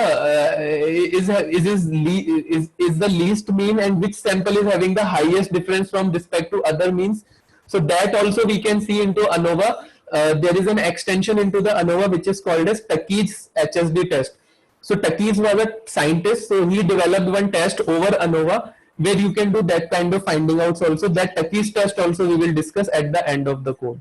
least mean and which sample is having the highest difference from respect to other means. So that also we can see into ANOVA. There is an extension into the ANOVA which is called as Takey's HSD test. So Takey's was a scientist, so he developed one test over ANOVA where you can do that kind of finding outs also. That Takey's test also we will discuss at the end of the code.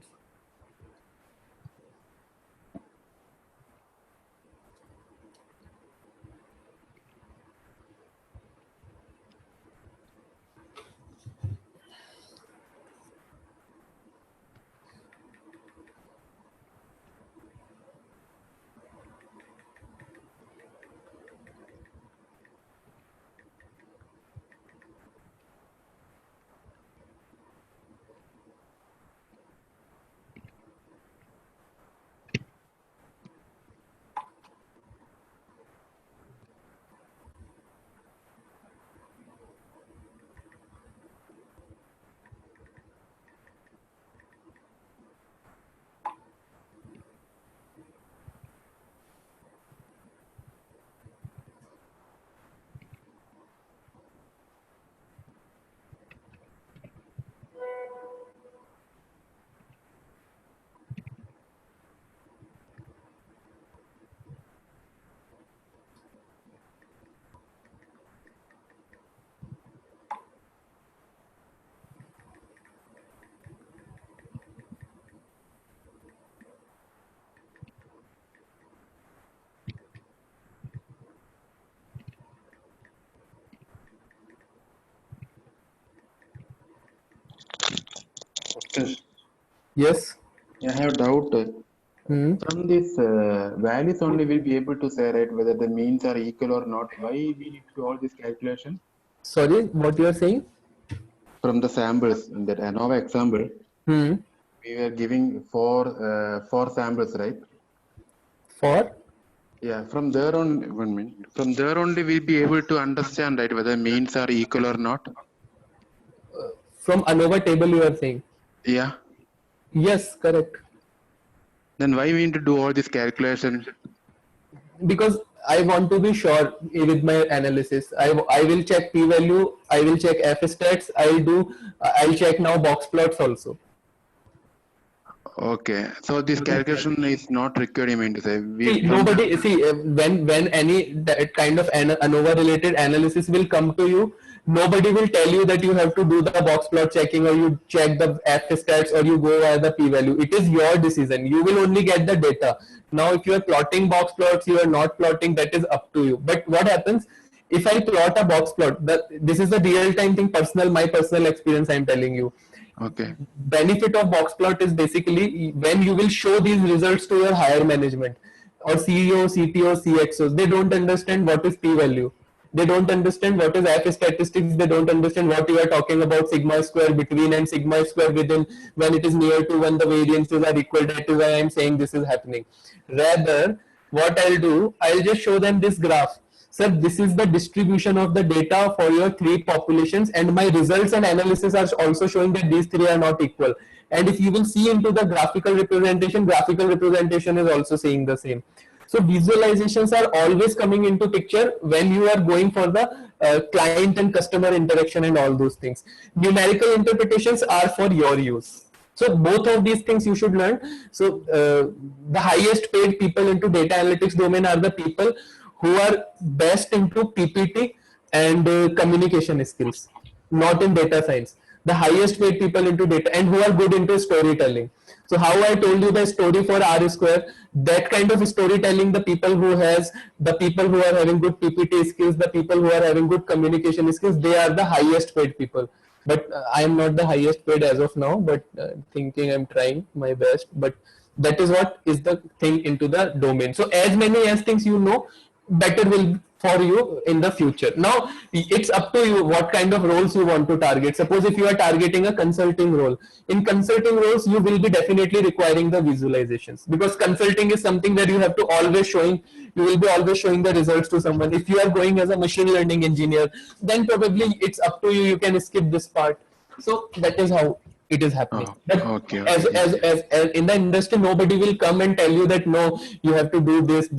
Yes. I have doubt. From this values only we'll be able to say, right, whether the means are equal or not. Why we need to do all this calculation? Sorry, what you are saying? From the samples in that ANOVA example, we were giving four samples, right? For? Yeah, from there on, 1 minute. From there only we'll be able to understand, right, whether means are equal or not. From ANOVA table you are saying? Yeah. Yes, correct. Then why we need to do all this calculation? Because I want to be sure with my analysis. I will check p-value, I will check f-stats, I'll check now box plots also. Okay, so this calculation is not required, you mean to say? When any that kind of ANOVA related analysis will come to you, nobody will tell you that you have to do the box plot checking or you check the f-stats or you go via the p-value. It is your decision. You will only get the data. Now, if you are plotting box plots, you are not plotting, that is up to you. But what happens if I plot a box plot? This is the real-time thing, my personal experience I am telling you. Okay. Benefit of box plot is basically when you will show these results to your higher management or CEO, CTO, CXOs, they don't understand what is p-value. They don't understand what is F statistics. They don't understand what you are talking about, sigma square between and sigma square within, when it is near to, when the variances are equal. That is why I am saying this is happening. Rather, what I'll do, I'll just show them this graph. Sir, this is the distribution of the data for your three populations, and my results and analysis are also showing that these three are not equal. And if you will see into the graphical representation is also saying the same. So visualizations are always coming into picture when you are going for the client and customer interaction and all those things. Numerical interpretations are for your use. So both of these things you should learn. So the highest paid people into data analytics domain are the people who are best into PPT and communication skills, not in data science. The highest paid people into data and who are good into storytelling. So how I told you the story for R square, that kind of storytelling, the people who are having good PPT skills, the people who are having good communication skills, they are the highest paid people. But I am not the highest paid as of now, but thinking I'm trying my best. But that is what is the thing into the domain. So as many as things you know, better will for you in the future. Now it's up to you what kind of roles you want to target. Suppose if you are targeting a consulting role, in consulting roles you will be definitely requiring the visualizations, because consulting is something where you have to always you will be always showing the results to someone. If you are going as a machine learning engineer, then probably it's up to you, you can skip this part. So that is how it is happening. But as in the industry, nobody will come and tell you that no, you have to do this.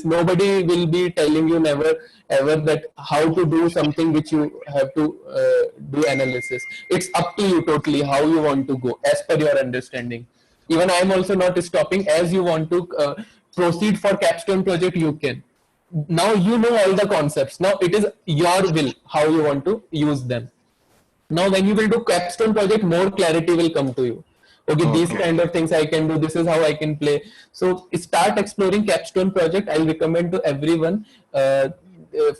Nobody will be telling you ever that how to do something which you have to do analysis. It's up to you totally how you want to go as per your understanding. Even I am also not stopping. As you want to proceed for capstone project, you can. Now you know all the concepts. Now it is your will how you want to use them. Now when you will do capstone project, more clarity will come to you. Okay, these kind of things I can do, this is how I can play. So start exploring capstone project. I'll recommend to everyone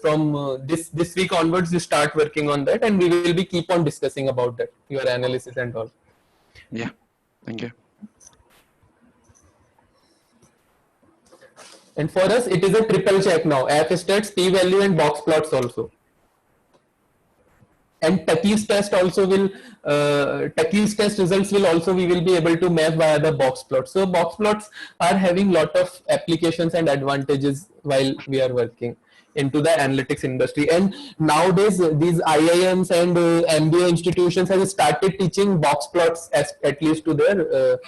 from this week onwards, you start working on that, and we will be keep on discussing about that, your analysis and all. Yeah, thank you. And for us, it is a triple check now, f-stats, p-value and box plots also. And Tuckey's test also will, Tuckey's test results will also, we will be able to map via the box plots. So box plots are having lot of applications and advantages while we are working into the analytics industry. And nowadays, these IIMs and MBA institutions have started teaching box plots at least to their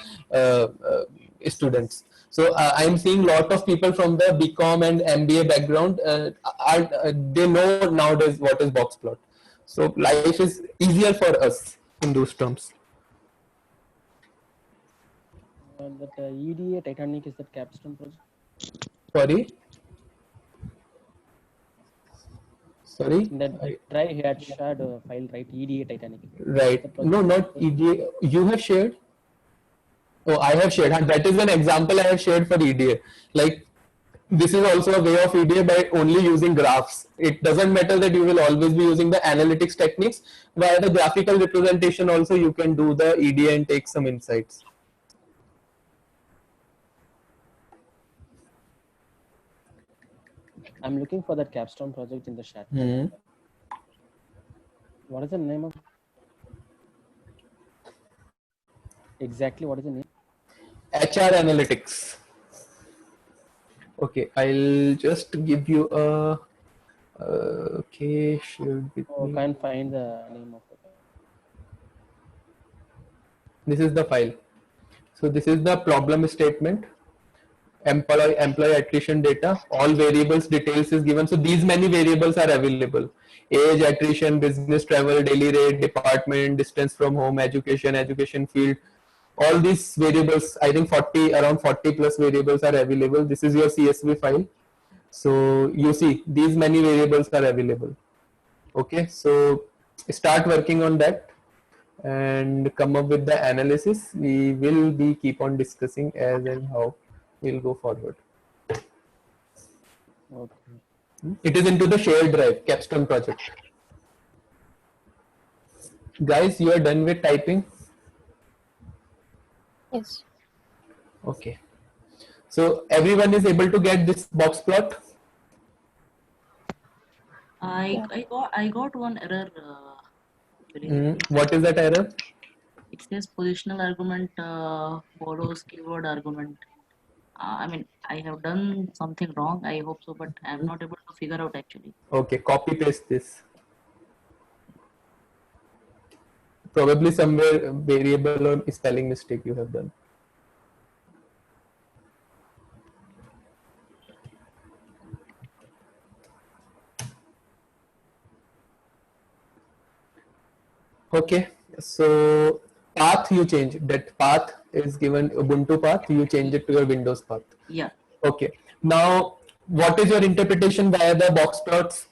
students. So I'm seeing lot of people from the BCom and MBA background, they know nowadays what is box plot. So life is easier for us in those terms. That EDA Titanic is that capstone project? Sorry? That try he had shared a file, right? EDA Titanic. Right. No, not EDA. You have shared? Oh, I have shared. That is an example I have shared for EDA. Like this is also a way of EDA by only using graphs. It doesn't matter that you will always be using the analytics techniques. Via the graphical representation also you can do the EDA and take some insights. I'm looking for that capstone project in the chat. What is the name of? Exactly, what is the name? HR Analytics. Okay, I'll just give you a. Okay, should be. Oh, can't find the name of it. This is the file. So this is the problem statement. Employee attrition data. All variables details is given. So these many variables are available. Age, attrition, business travel, daily rate, department, distance from home, education field. All these variables, I think around 40 plus variables are available. This is your CSV file. So you see these many variables are available. Okay, so start working on that and come up with the analysis. We will be keep on discussing as and how we'll go forward. Okay. It is into the shared drive, Capstone project. Guys, you are done with typing? Yes. Okay. So everyone is able to get this box plot? I got one error. What is that error? It says positional argument follows keyword argument. I mean, I have done something wrong. I hope so, but I'm not able to figure out actually. Okay, copy paste this. Probably somewhere variable or spelling mistake you have done. Okay, so path you change. That path is given Ubuntu path. You change it to your Windows path. Yeah. Okay. Now, what is your interpretation via the box plots?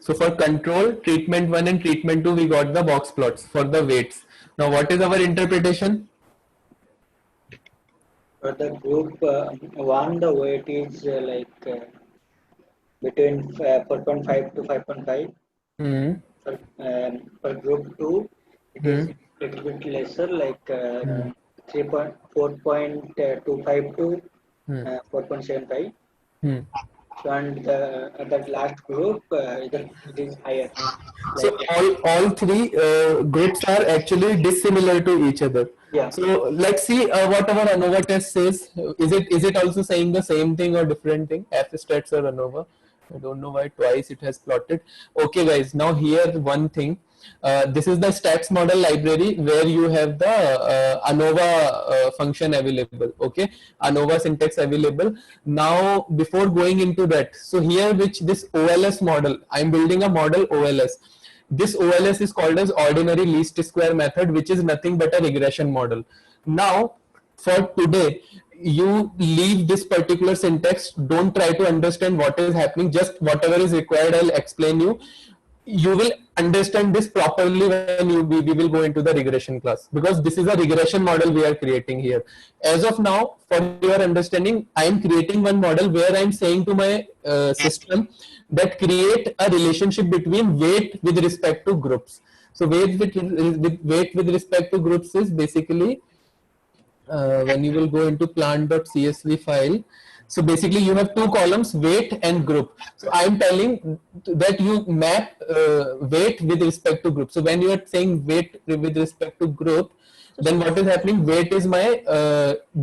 So for control, treatment 1 and treatment 2, we got the box plots for the weights. Now, what is our interpretation? For the group 1, the weight is between 4.5 to 5.5. For group 2, it is a little bit lesser, like 4.25 to 4.75. And that last group it is higher. So all three groups are actually dissimilar to each other. Yeah. So let's see what our ANOVA test says. Is it also saying the same thing or different thing? F-stats or ANOVA? I don't know why twice it has plotted. Okay, guys. Now here one thing. This is the stats model library where you have the ANOVA function available. Okay, ANOVA syntax available. Now before going into that, so here this OLS model, I'm building a model OLS. This OLS is called as ordinary least square method, which is nothing but a regression model. Now for today, you leave this particular syntax. Don't try to understand what is happening. Just whatever is required, I'll explain you. You will understand this properly when we will go into the regression class, because this is a regression model we are creating here. As of now, for your understanding, I am creating one model where I am saying to my system that create a relationship between weight with respect to groups. So weight with respect to groups is basically when you will go into plant.csv file. So basically you have two columns, weight and group. So I am telling that you map weight with respect to group. So when you are saying weight with respect to group, then what is happening? Weight is my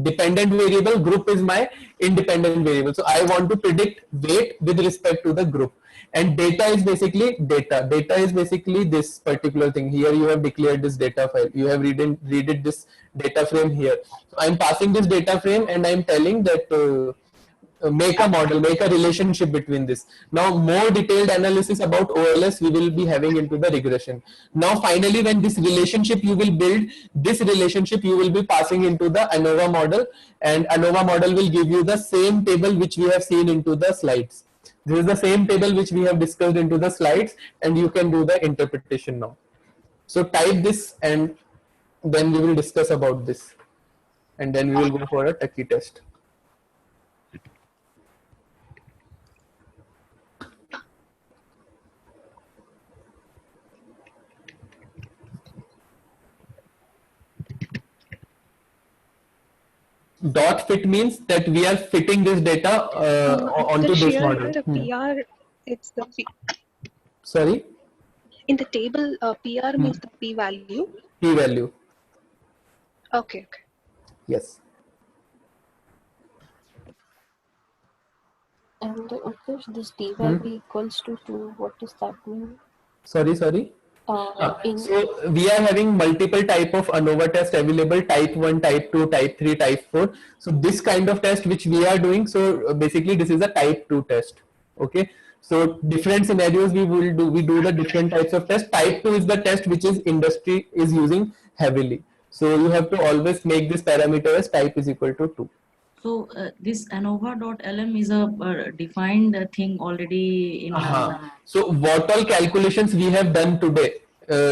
dependent variable, group is my independent variable. So I want to predict weight with respect to the group. And data is basically data. Data is basically this particular thing. Here you have declared this data file. You have read this data frame here. So I'm passing this data frame and I'm telling that make a model, make a relationship between this. Now more detailed analysis about OLS we will be having into the regression. Now finally, when this relationship you will build, this relationship you will be passing into the ANOVA model, and ANOVA model will give you the same table which we have seen into the slides. This is the same table which we have discussed into the slides, and you can do the interpretation now. So type this and then we will discuss about this. and then we will go for a Tucky test. Dot fit means that we are fitting this data onto the this share model. the PR, it's the P. Sorry? In the table, PR means the P value. P value. Okay. Yes. And Utkarsh, this D value equals to 2. What does that mean? Sorry. So we are having multiple type of ANOVA test available, type 1, type 2, type 3, type 4. So this kind of test which we are doing, so basically this is a type 2 test. Okay. So different scenarios we do the different types of test. Type 2 is the test which is industry is using heavily. So you have to always make this parameter as type is equal to 2. So this ANOVA.lm is a defined thing already in. So what all calculations we have done today,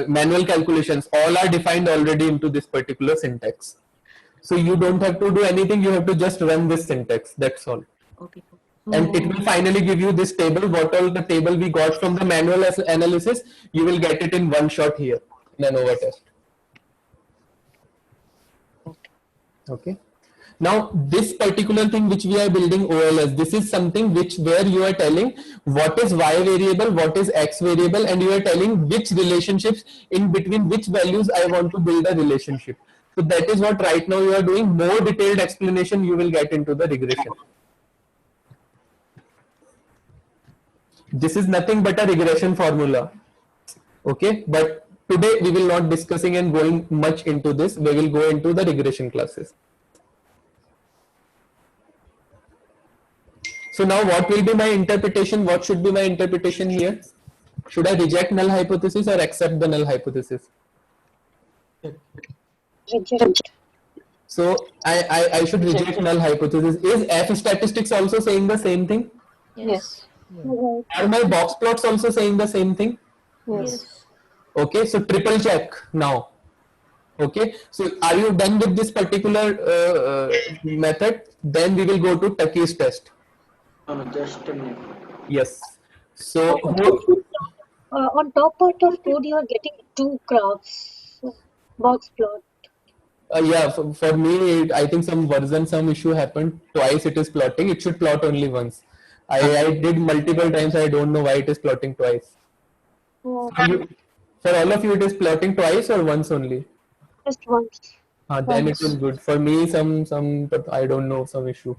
manual calculations, all are defined already into this particular syntax. So you don't have to do anything. You have to just run this syntax. That's all. Okay. And it will finally give you this table. What all the table we got from the manual analysis, you will get it in one shot here in ANOVA test. Okay. Now this particular thing which we are building OLS, this is something where you are telling what is Y variable, what is X variable, and you are telling which relationships in between which values I want to build a relationship. So that is what right now you are doing. More detailed explanation you will get into the regression. This is nothing but a regression formula. Okay, but today we will not discussing and going much into this. We will go into the regression classes. So now what will be my interpretation? What should be my interpretation here? Should I reject null hypothesis or accept the null hypothesis? Reject. So I should reject null hypothesis. Is F statistics also saying the same thing? Yes. Are my box plots also saying the same thing? Yes. Okay, so triple check now. Okay, so are you done with this particular method? Then we will go to Tucky's test. Just a minute. Yes. So On top part of code, you are getting 2 graphs, box plot. Yeah, for me, I think some issue happened. Twice it is plotting. It should plot only once. I did multiple times. I don't know why it is plotting twice. For all of you, it is plotting twice or once only? Just once. Then it is good. For me, but I don't know, some issue.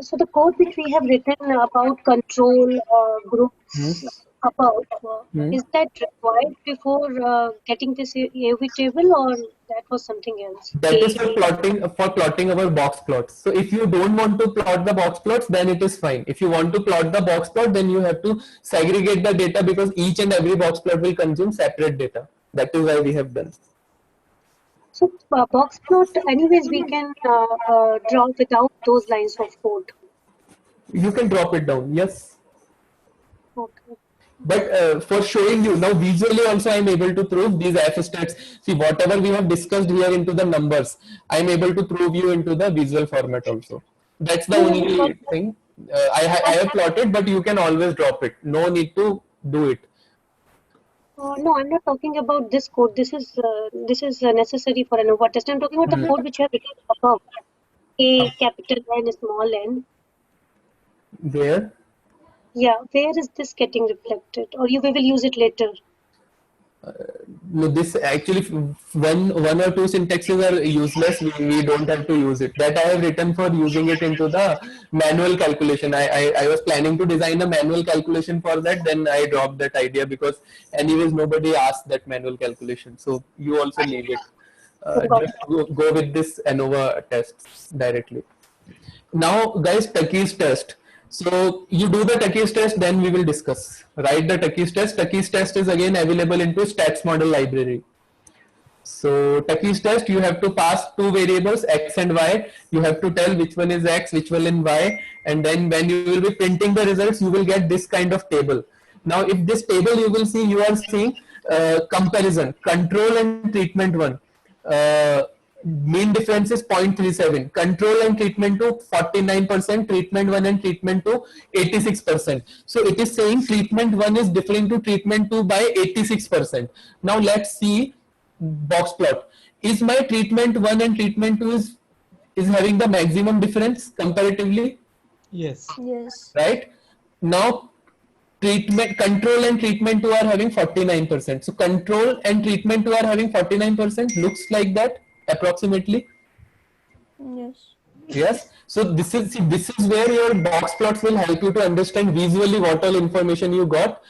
So the code which we have written about control groups is that required before getting this AOV table, or that was something else? That is for plotting our box plots. So if you don't want to plot the box plots, then it is fine. If you want to plot the box plot, then you have to segregate the data, because each and every box plot will consume separate data. That is why we have done. So box plot, anyways, we can draw without those lines of code. You can drop it down, yes. Okay. But for showing you now visually also, I am able to prove these F stats. See, whatever we have discussed here into the numbers, I am able to prove you into the visual format also. That's the only thing. I have plotted, but you can always drop it. No need to do it. No, I'm not talking about this code. This is necessary for ANOVA test. I'm talking about the code which you have written above. A, capital N, small n. Where? Yeah, where is this getting reflected? Or we will use it later? No, this actually, when one or two syntaxes are useless, we don't have to use it. That I have written for using it into the manual calculation. I was planning to design a manual calculation for that, then I dropped that idea because anyways nobody asked that manual calculation. So you also need it. Just go with this ANOVA test directly. Now guys, Tucky's test. So you do the Tucky's test, then we will discuss. Write the Tucky's test. Tucky's test is again available into stats model library. So Tucky's test, you have to pass two variables, X and Y. You have to tell which one is X, which one is Y. And then when you will be printing the results, you will get this kind of table. Now if this table you will see, you are seeing comparison, control and treatment one. mean difference is 0.37. Control and treatment 2 49%, treatment 1 and treatment 2 86%. So it is saying treatment 1 is differing to treatment 2 by 86%. Now let's see box plot. Is my treatment 1 and treatment 2 is having the maximum difference comparatively? Yes. Yes. Right? Now treatment control and treatment 2 are having 49%. So control and treatment 2 are having 49%. Looks like that approximately. Yes. Yes. So this is where your box plots will help you to understand visually what all information you got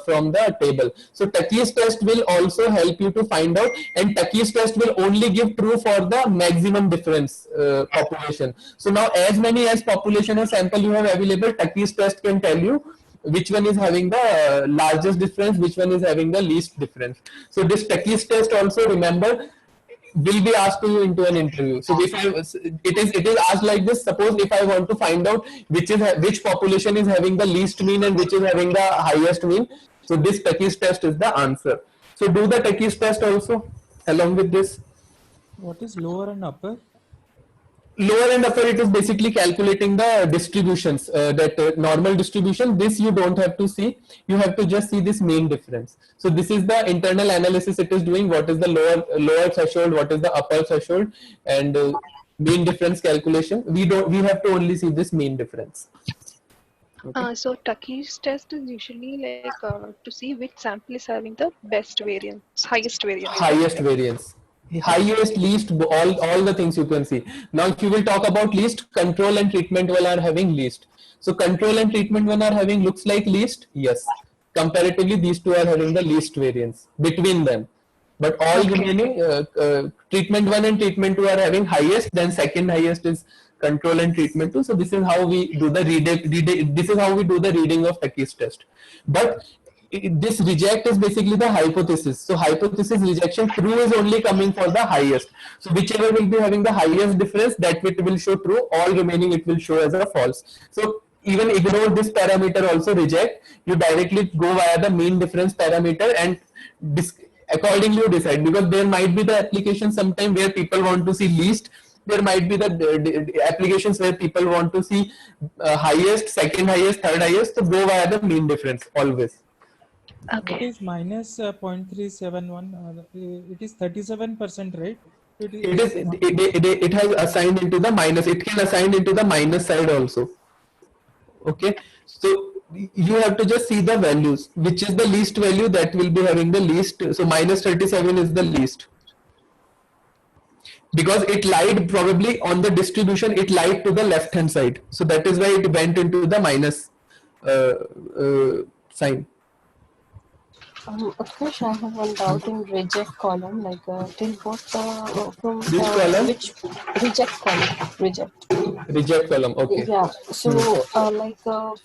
from the table. So Tukey's test will also help you to find out, and Tukey's test will only give true for the maximum difference population. So now as many as population or sample you have available, Tukey's test can tell you which one is having the largest difference, which one is having the least difference. So this Tukey's test also, remember, will be asked to you into an interview. So if it is asked like this: suppose if I want to find out which population is having the least mean and which is having the highest mean, so this Tukey's test is the answer. So do the Tukey's test also along with this. What is lower and upper? Lower and upper, it is basically calculating the distributions, normal distribution. This you don't have to see, you have to just see this mean difference. So this is the internal analysis it is doing, what is the lower threshold, what is the upper threshold, and mean difference calculation. We have to only see this mean difference. Okay. So Tukey's test is usually like to see which sample is having the best variance, highest variance. Highest variance. Highest, least, all the things you can see. Now if you will talk about least, control and treatment 1 are having least. So control and treatment 1 are having looks like least, yes. Comparatively these two are having the least variance between them. But all remaining treatment 1 and treatment 2 are having highest, then second highest is control and treatment 2. So this is how we do the reading of Tukey's test. But this reject is basically the hypothesis. So hypothesis rejection, true is only coming for the highest. So whichever will be having the highest difference, that it will show true. All remaining it will show as a false. So even ignore this parameter also, reject. You directly go via the mean difference parameter and accordingly you decide, because there might be the application sometime where people want to see least. There might be the applications where people want to see highest, second highest, third highest. So go via the mean difference always. Okay. It is minus 0.371. It is 37%, right? It has assigned into the minus. It can assign into the minus side also. Okay. So you have to just see the values. Which is the least value, that will be having the least. So minus 37 is the least. Because it lied probably on the distribution, it lied to the left hand side. So that is why it went into the minus sign. Utkarsh, I have one doubt in reject column, like till what from which column? Which reject column? Reject column. Okay. Yeah. So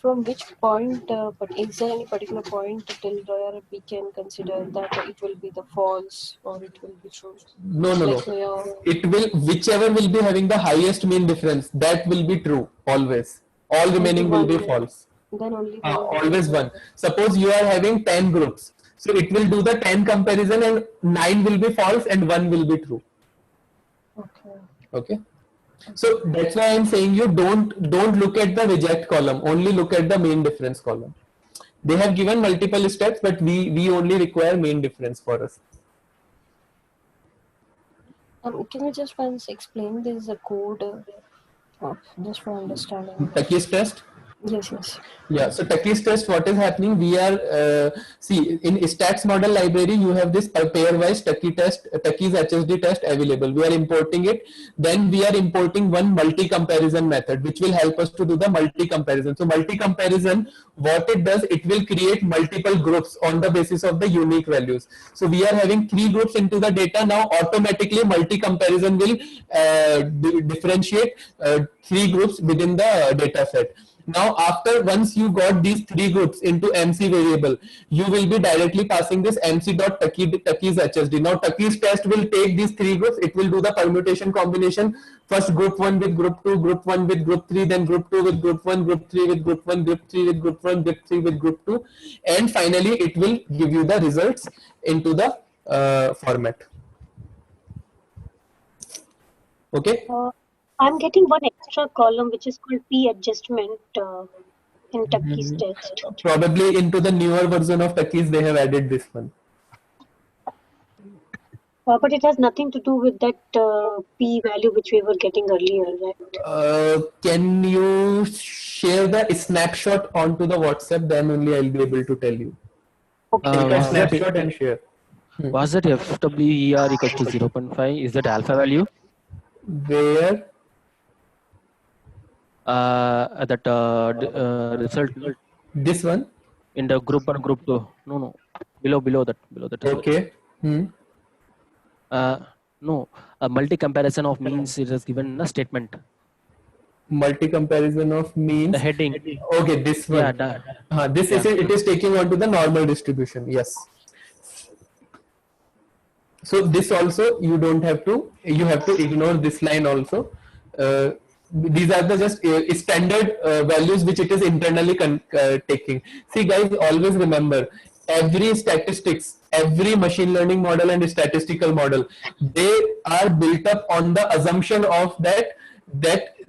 from which point? But is there any particular point till where we can consider that it will be the false or it will be true? No. It will, whichever will be having the highest mean difference, that will be true always. All remaining will be false. Then only always one. Suppose you are having 10 groups. So it will do the 10 comparison and 9 will be false and 1 will be true. Okay. So that's why I'm saying you don't look at the reject column, only look at the mean difference column. They have given multiple steps, but we only require mean difference for us. Can you just once explain this code just for understanding? Tukey's test? Yes. Yeah, so Tukey's test, what is happening, we are, see, in stats model library, you have this pairwise Tukey's HSD test available. We are importing it. Then we are importing one multi-comparison method, which will help us to do the multi-comparison. So multi-comparison, what it does, it will create multiple groups on the basis of the unique values. So we are having 3 groups into the data. Now automatically multi-comparison will differentiate 3 groups within the data set. Now, once you got these 3 groups into MC variable, you will be directly passing this MC.Tukey's HSD. Now, Tukey's test will take these 3 groups. It will do the permutation combination. First group 1 with group 2, group 1 with group 3, then group 2 with group 1, group 3 with group 1, group 3 with group 1, group 3 with group 2. And finally, it will give you the results into the format. Okay. I'm getting one extra column which is called P adjustment in Tucky's test. Probably into the newer version of Tucky's they have added this one. But it has nothing to do with that P value which we were getting earlier, right? Can you share the snapshot onto the WhatsApp? Then only I'll be able to tell you. Okay. You can Was that snapshot and share. was that FWER equals to 0.5? Is that alpha value? Where? That result This one? in the group 1, group 2. No. Below that. Okay. No. A multi-comparison of means it is given in a statement. Multi-comparison of means. The heading. Okay, this one. Yeah. This is it is taking on to the normal distribution. Yes. So this also you don't have to. You have to ignore this line also. These are the just standard values which it is internally taking. See guys, always remember, every statistics, every machine learning model and statistical model, they are built up on the assumption of that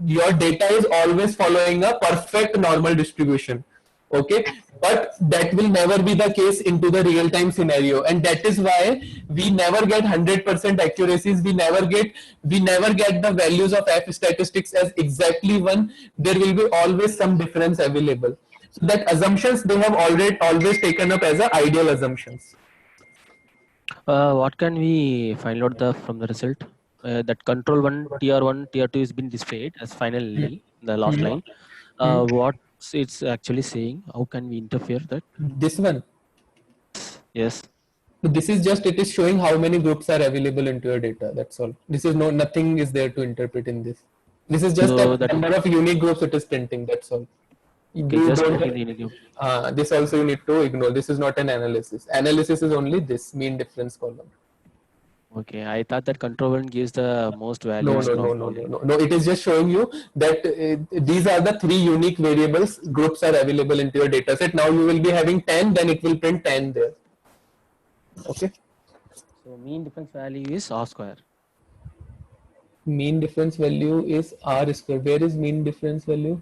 your data is always following a perfect normal distribution. Okay, but that will never be the case into the real-time scenario, and that is why we never get 100% accuracies. We never get the values of F statistics as exactly one. There will be always some difference available. So that assumptions they have always taken up as a ideal assumptions. What can we find out from the result? That control 1, tier 1, tier 2 is been displayed as finally the last line. What it's actually saying? How can we interfere that? This one. Yes. So this is just, it is showing how many groups are available into your data. That's all. This is nothing is there to interpret in this. This is just So a number of unique groups it is printing. That's all. This also you need to ignore. This is not an analysis. Analysis is only this mean difference column. Okay, I thought that control 1 gives the most values. No. It is just showing you that these are the 3 unique variables groups are available into your data set. Now you will be having 10, then it will print 10 there. Okay. So mean difference value is R square. Mean difference value is R square. Where is mean difference value?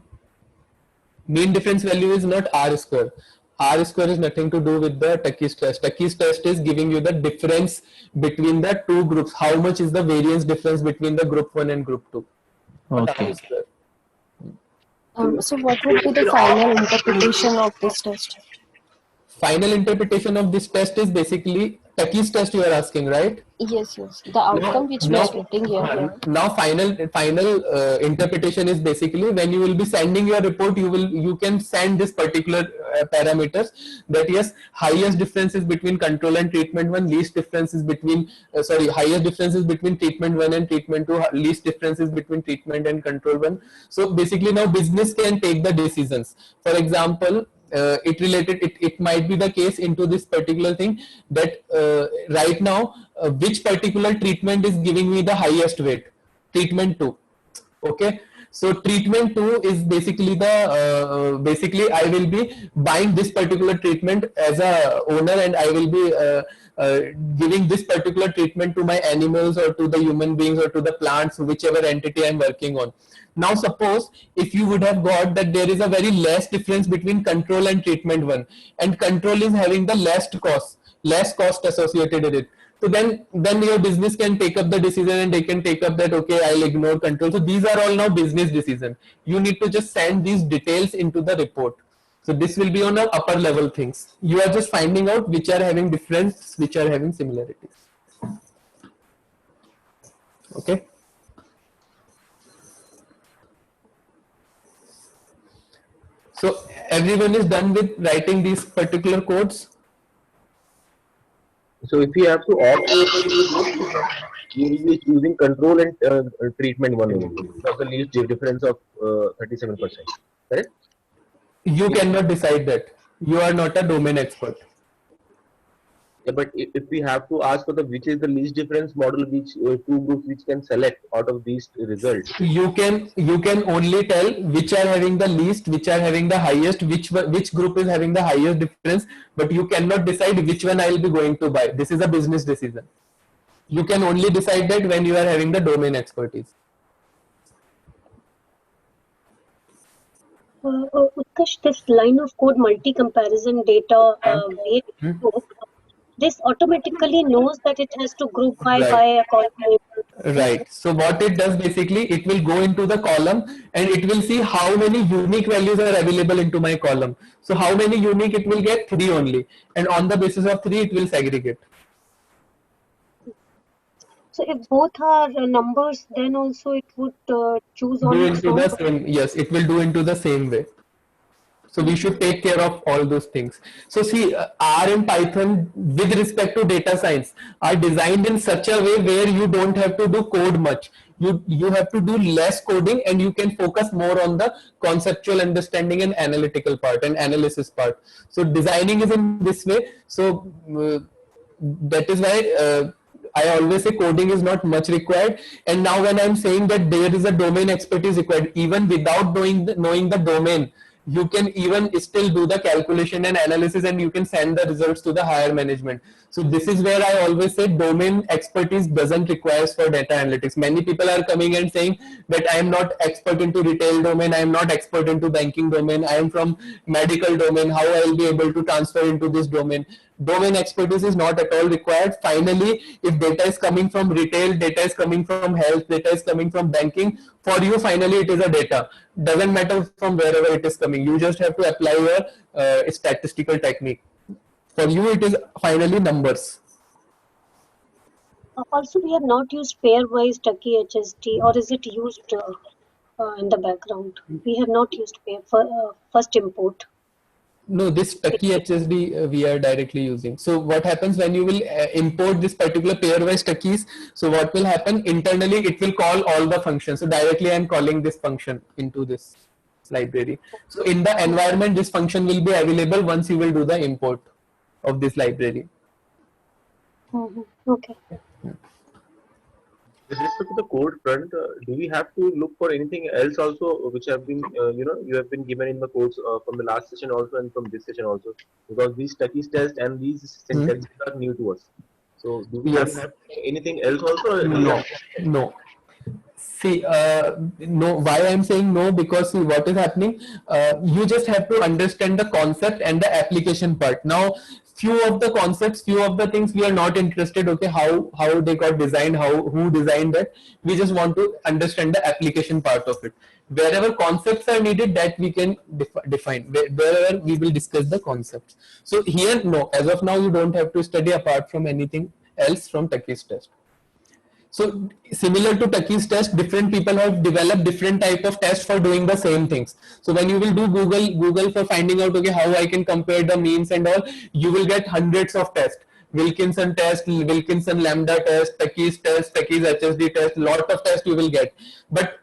Mean difference value is not R square. R square is nothing to do with the Tucky's test. Tucky's test is giving you the difference between the 2 groups. How much is the variance difference between the group 1 and group 2? Okay. So what would be the final interpretation of this test? Final interpretation of this test is basically Tucky's test you are asking, right? Yes. The outcome which we are getting here. Now final interpretation is basically when you will be sending your report, you can send this particular parameters that yes, highest differences between control and treatment 1, least differences between highest differences between treatment 1 and treatment 2, least differences between treatment and control 1. So basically now business can take the decisions. For example, it might be the case into this particular thing that right now which particular treatment is giving me the highest weight, treatment 2. Okay, so treatment 2 is basically the basically I will be buying this particular treatment as a owner, and I will be giving this particular treatment to my animals or to the human beings or to the plants, whichever entity I am working on. Now suppose if you would have got that there is a very less difference between control and treatment 1, and control is having the less cost associated with it. So then your business can take up the decision, and they can take up that okay, I'll ignore control. So these are all now business decisions. You need to just send these details into the report. So this will be on the upper level things. You are just finding out which are having difference, which are having similarities. Okay. So everyone is done with writing these particular codes. So if you have to opt, you will be choosing control and treatment 1 only. That's the least difference of 37%. Correct? You cannot decide that. You are not a domain expert. Yeah, but if we have to ask for which is the least difference model, which 2 groups which can select out of these results, you can only tell which are having the least, which are having the highest, which group is having the highest difference, but you cannot decide which one I will be going to buy. This is a business decision. You can only decide that when you are having the domain expertise. Utkarsh, this line of code multi-comparison data this automatically knows that it has to group by a column. Right. So what it does basically, it will go into the column and it will see how many unique values are available into my column. So how many unique it will get? 3 only. And on the basis of 3, it will segregate. So if both are numbers, then also it would choose on Do its into own. the same, yes, it will do into the same way. So we should take care of all those things. So see, R and Python with respect to data science are designed in such a way where you don't have to do code much. You have to do less coding and you can focus more on the conceptual understanding and analytical part and analysis part. So designing is in this way. So that is why I always say coding is not much required. And now when I'm saying that there is a domain expertise required, even without knowing the domain, you can even still do the calculation and analysis and you can send the results to the higher management. So this is where I always say domain expertise doesn't require for data analytics. Many people are coming and saying that I am not expert into retail domain, I am not expert into banking domain, I am from medical domain, how I will be able to transfer into this domain. Domain expertise is not at all required. Finally, if data is coming from retail, data is coming from health, data is coming from banking, for you finally it is a data. Doesn't matter from wherever it is coming. You just have to apply your statistical technique. For you it is finally numbers. Also, we have not used pairwise Tucky HSD, or is it used in the background? We have not used pair for first import. No, this Tucky HSD we are directly using. So what happens when you will import this particular pairwise Tuckies? So what will happen internally? It will call all the functions. So directly I am calling this function into this library. So in the environment, this function will be available once you will do the import of this library. Okay. With respect to the code front, do we have to look for anything else also, which have been, you have been given in the codes from the last session also and from this session also? Because these Tucky's tests and these syntaxes are new to us. So do we have anything else also? No, no. See, no. Why I'm saying no? Because see, what is happening? You just have to understand the concept and the application part. Now, few of the concepts, few of the things we are not interested. Okay, how they got designed, who designed that. We just want to understand the application part of it. Wherever concepts are needed, that we can define. Wherever we will discuss the concepts. So here, no. As of now, you don't have to study apart from anything else from Tucky's test. So similar to Tucky's test, different people have developed different type of tests for doing the same things. So when you will do Google for finding out, okay, how I can compare the means and all, you will get hundreds of tests. Wilkinson test, Wilkinson lambda test, Tucky's test, Tucky's HSD test, lot of tests you will get. But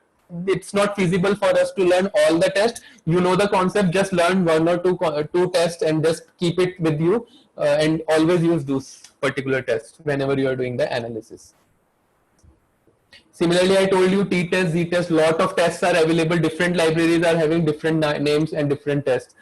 it's not feasible for us to learn all the tests. You know the concept, just learn one or two tests and just keep it with you and always use those particular tests whenever you are doing the analysis. Similarly, I told you t-test, z-test, lot of tests are available. Different libraries are having different names and different tests.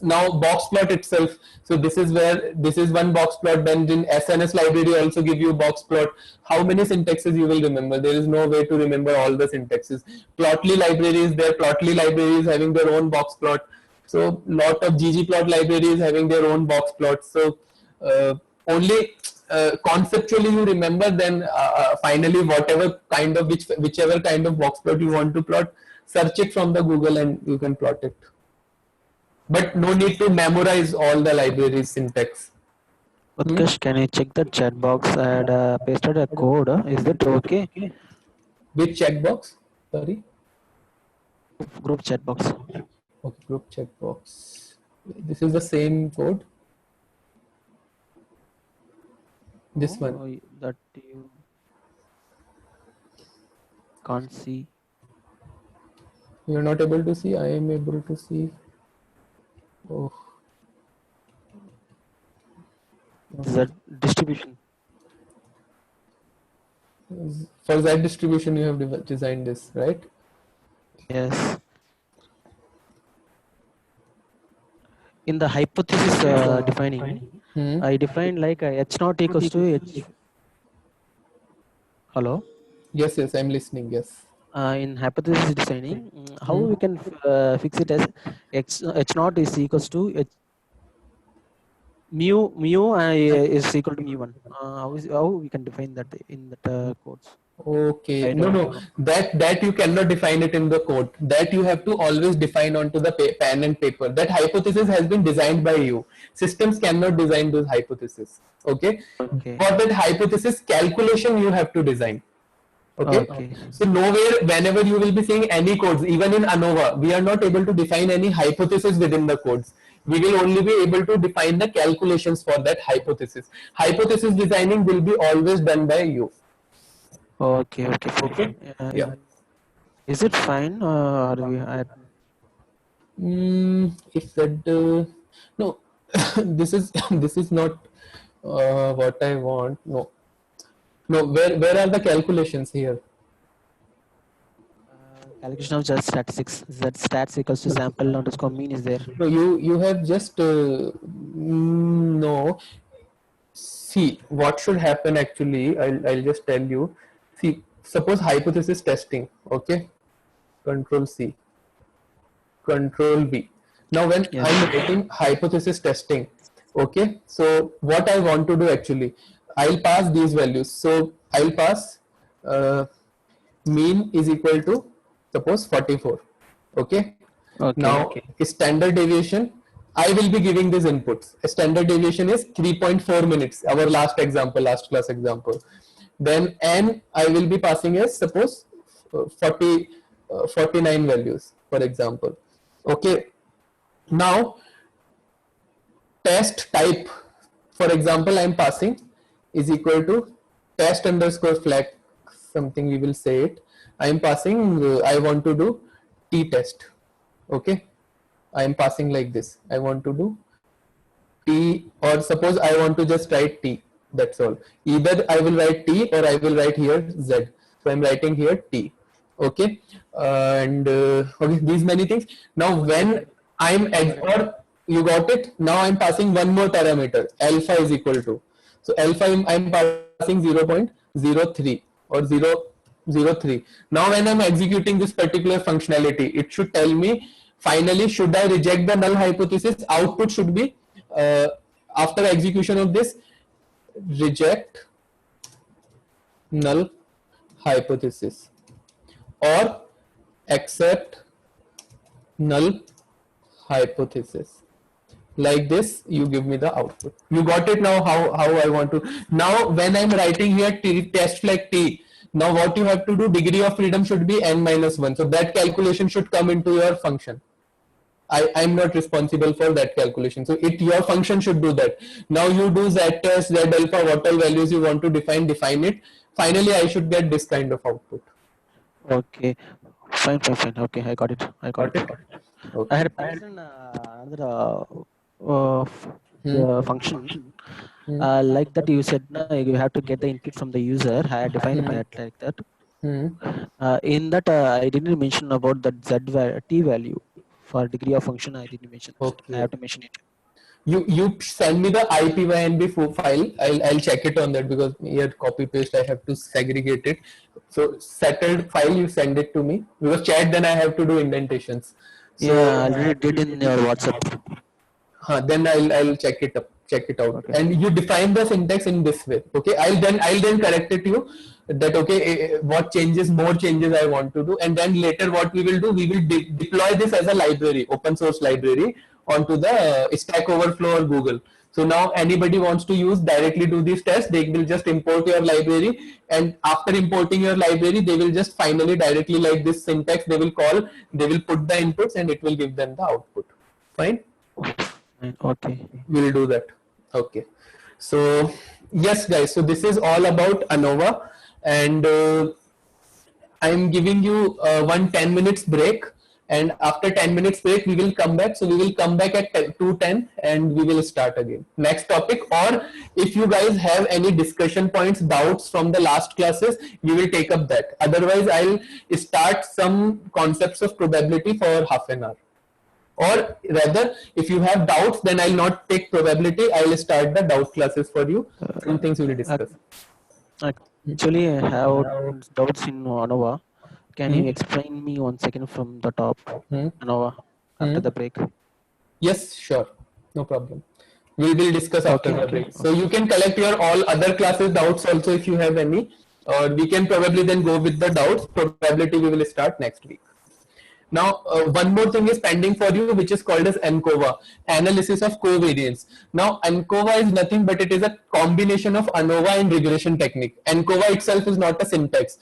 Now boxplot itself. So this is one boxplot. Then in SNS library also give you boxplot. How many syntaxes you will remember? There is no way to remember all the syntaxes. Plotly library is there. Plotly library is having their own boxplot. So lot of ggplot libraries having their own boxplot. So only conceptually you remember, then finally whichever kind of boxplot you want to plot, search it from the Google and you can plot it. But no need to memorize all the libraries syntax. Utkarsh, can you check the chat box and pasted a code? Is that okay? Which chat box? Sorry. Group chat box. Okay, group chat box. This is the same code. This one. That you can't see. You are not able to see. I am able to see. Oh. Z distribution. For Z distribution, you have designed this, right? Yes. In the hypothesis defining, I defined like h naught equals to h. Hello? Yes, I'm listening. Yes. in hypothesis designing, how we can fix it as h naught is equals to mu is equal to mu1. How we can define that in that codes? Okay, I no, don't no, know. that you cannot define it in the code. That you have to always define onto the pen and paper. That hypothesis has been designed by you. Systems cannot design those hypotheses. Okay, Okay. for that hypothesis calculation you have to design. Okay, Okay. so nowhere, whenever you will be seeing any codes, even in ANOVA, we are not able to define any hypothesis within the codes. We will only be able to define the calculations for that hypothesis. Hypothesis designing will be always done by you. Okay. Okay. Fine. Okay. Yeah. Is it fine? Or we had If that no, this is not what I want. No, no. Where are the calculations here? calculation of just statistics. Z stats equals to sample underscore mean is there. No, you have just no. See, what should happen actually, I'll just tell you. See, suppose hypothesis testing, okay? Control C, Control V. Now when I'm writing hypothesis testing, okay? So what I want to do actually, I'll pass these values. So I'll pass mean is equal to suppose 44, okay? Okay. Now standard deviation, I will be giving these inputs. A standard deviation is 3.4 minutes, our last class example. Then n I will be passing as suppose 49 values, for example. Okay. Now test type, for example, I am passing is equal to test underscore flag, something we will say it. I am passing, I want to do t test. Okay, I am passing like this. I want to do t, or suppose I want to just write t. That's all. Either I will write t or I will write here z. So I am writing here t. Okay, and okay, these many things. Now when I am or you got it. Now I am passing one more parameter. Alpha is equal to. So alpha I am passing 0.03 or 0.03. Now when I am executing this particular functionality, it should tell me finally should I reject the null hypothesis. Output should be after execution of this, reject null hypothesis or accept null hypothesis. Like this, you give me the output. You got it now how I want to. Now when I'm writing here test flag t, now what you have to do, degree of freedom should be n-1. So that calculation should come into your function. I'm not responsible for that calculation. So your function should do that. Now you do z test, z alpha, what all values you want to define it. Finally, I should get this kind of output. Okay. Fine. Okay, I got it. Okay. I had passed another function. Like that you said you have to get the input from the user. I had defined it like that. In that I didn't mention about that t value for degree of function. I didn't mention. Okay. I have to mention it. You send me the IPYNB file. I'll check it on that, because here copy paste I have to segregate it. So settled file you send it to me, because chat then I have to do indentations. So, yeah, I already did in your WhatsApp. Then I'll check it out. Okay. And you define the syntax in this way. Okay, I'll then correct it to you that okay, what more changes I want to do, and then later what we will do, we will deploy this as a library, open source library, onto the Stack Overflow or Google. So now anybody wants to directly do these tests, they will just import your library, and after importing your library, they will just finally directly like this syntax, they will put the inputs and it will give them the output. Fine. Okay. We'll do that. Okay. So yes, guys. So this is all about ANOVA, and I'm giving you 10 minutes break. And after 10 minutes break, we will come back. So we will come back at 2:10 and we will start again. Next topic, or if you guys have any discussion points, doubts from the last classes, we will take up that. Otherwise, I'll start some concepts of probability for half an hour. Or rather, if you have doubts, then I'll not take probability. I'll start the doubt classes for you. Some things we will discuss. Actually, I have doubts in ANOVA. Can you explain me 1 second from the top, ANOVA, after the break? Yes, sure. No problem. We will discuss after the Okay. break. So you can collect your all other classes doubts also if you have any. Or we can probably then go with the doubts. Probability we will start next week. Now, one more thing is pending for you, which is called as ANCOVA, analysis of covariance. Now, ANCOVA is nothing but it is a combination of ANOVA and regression technique. ANCOVA itself is not a syntax.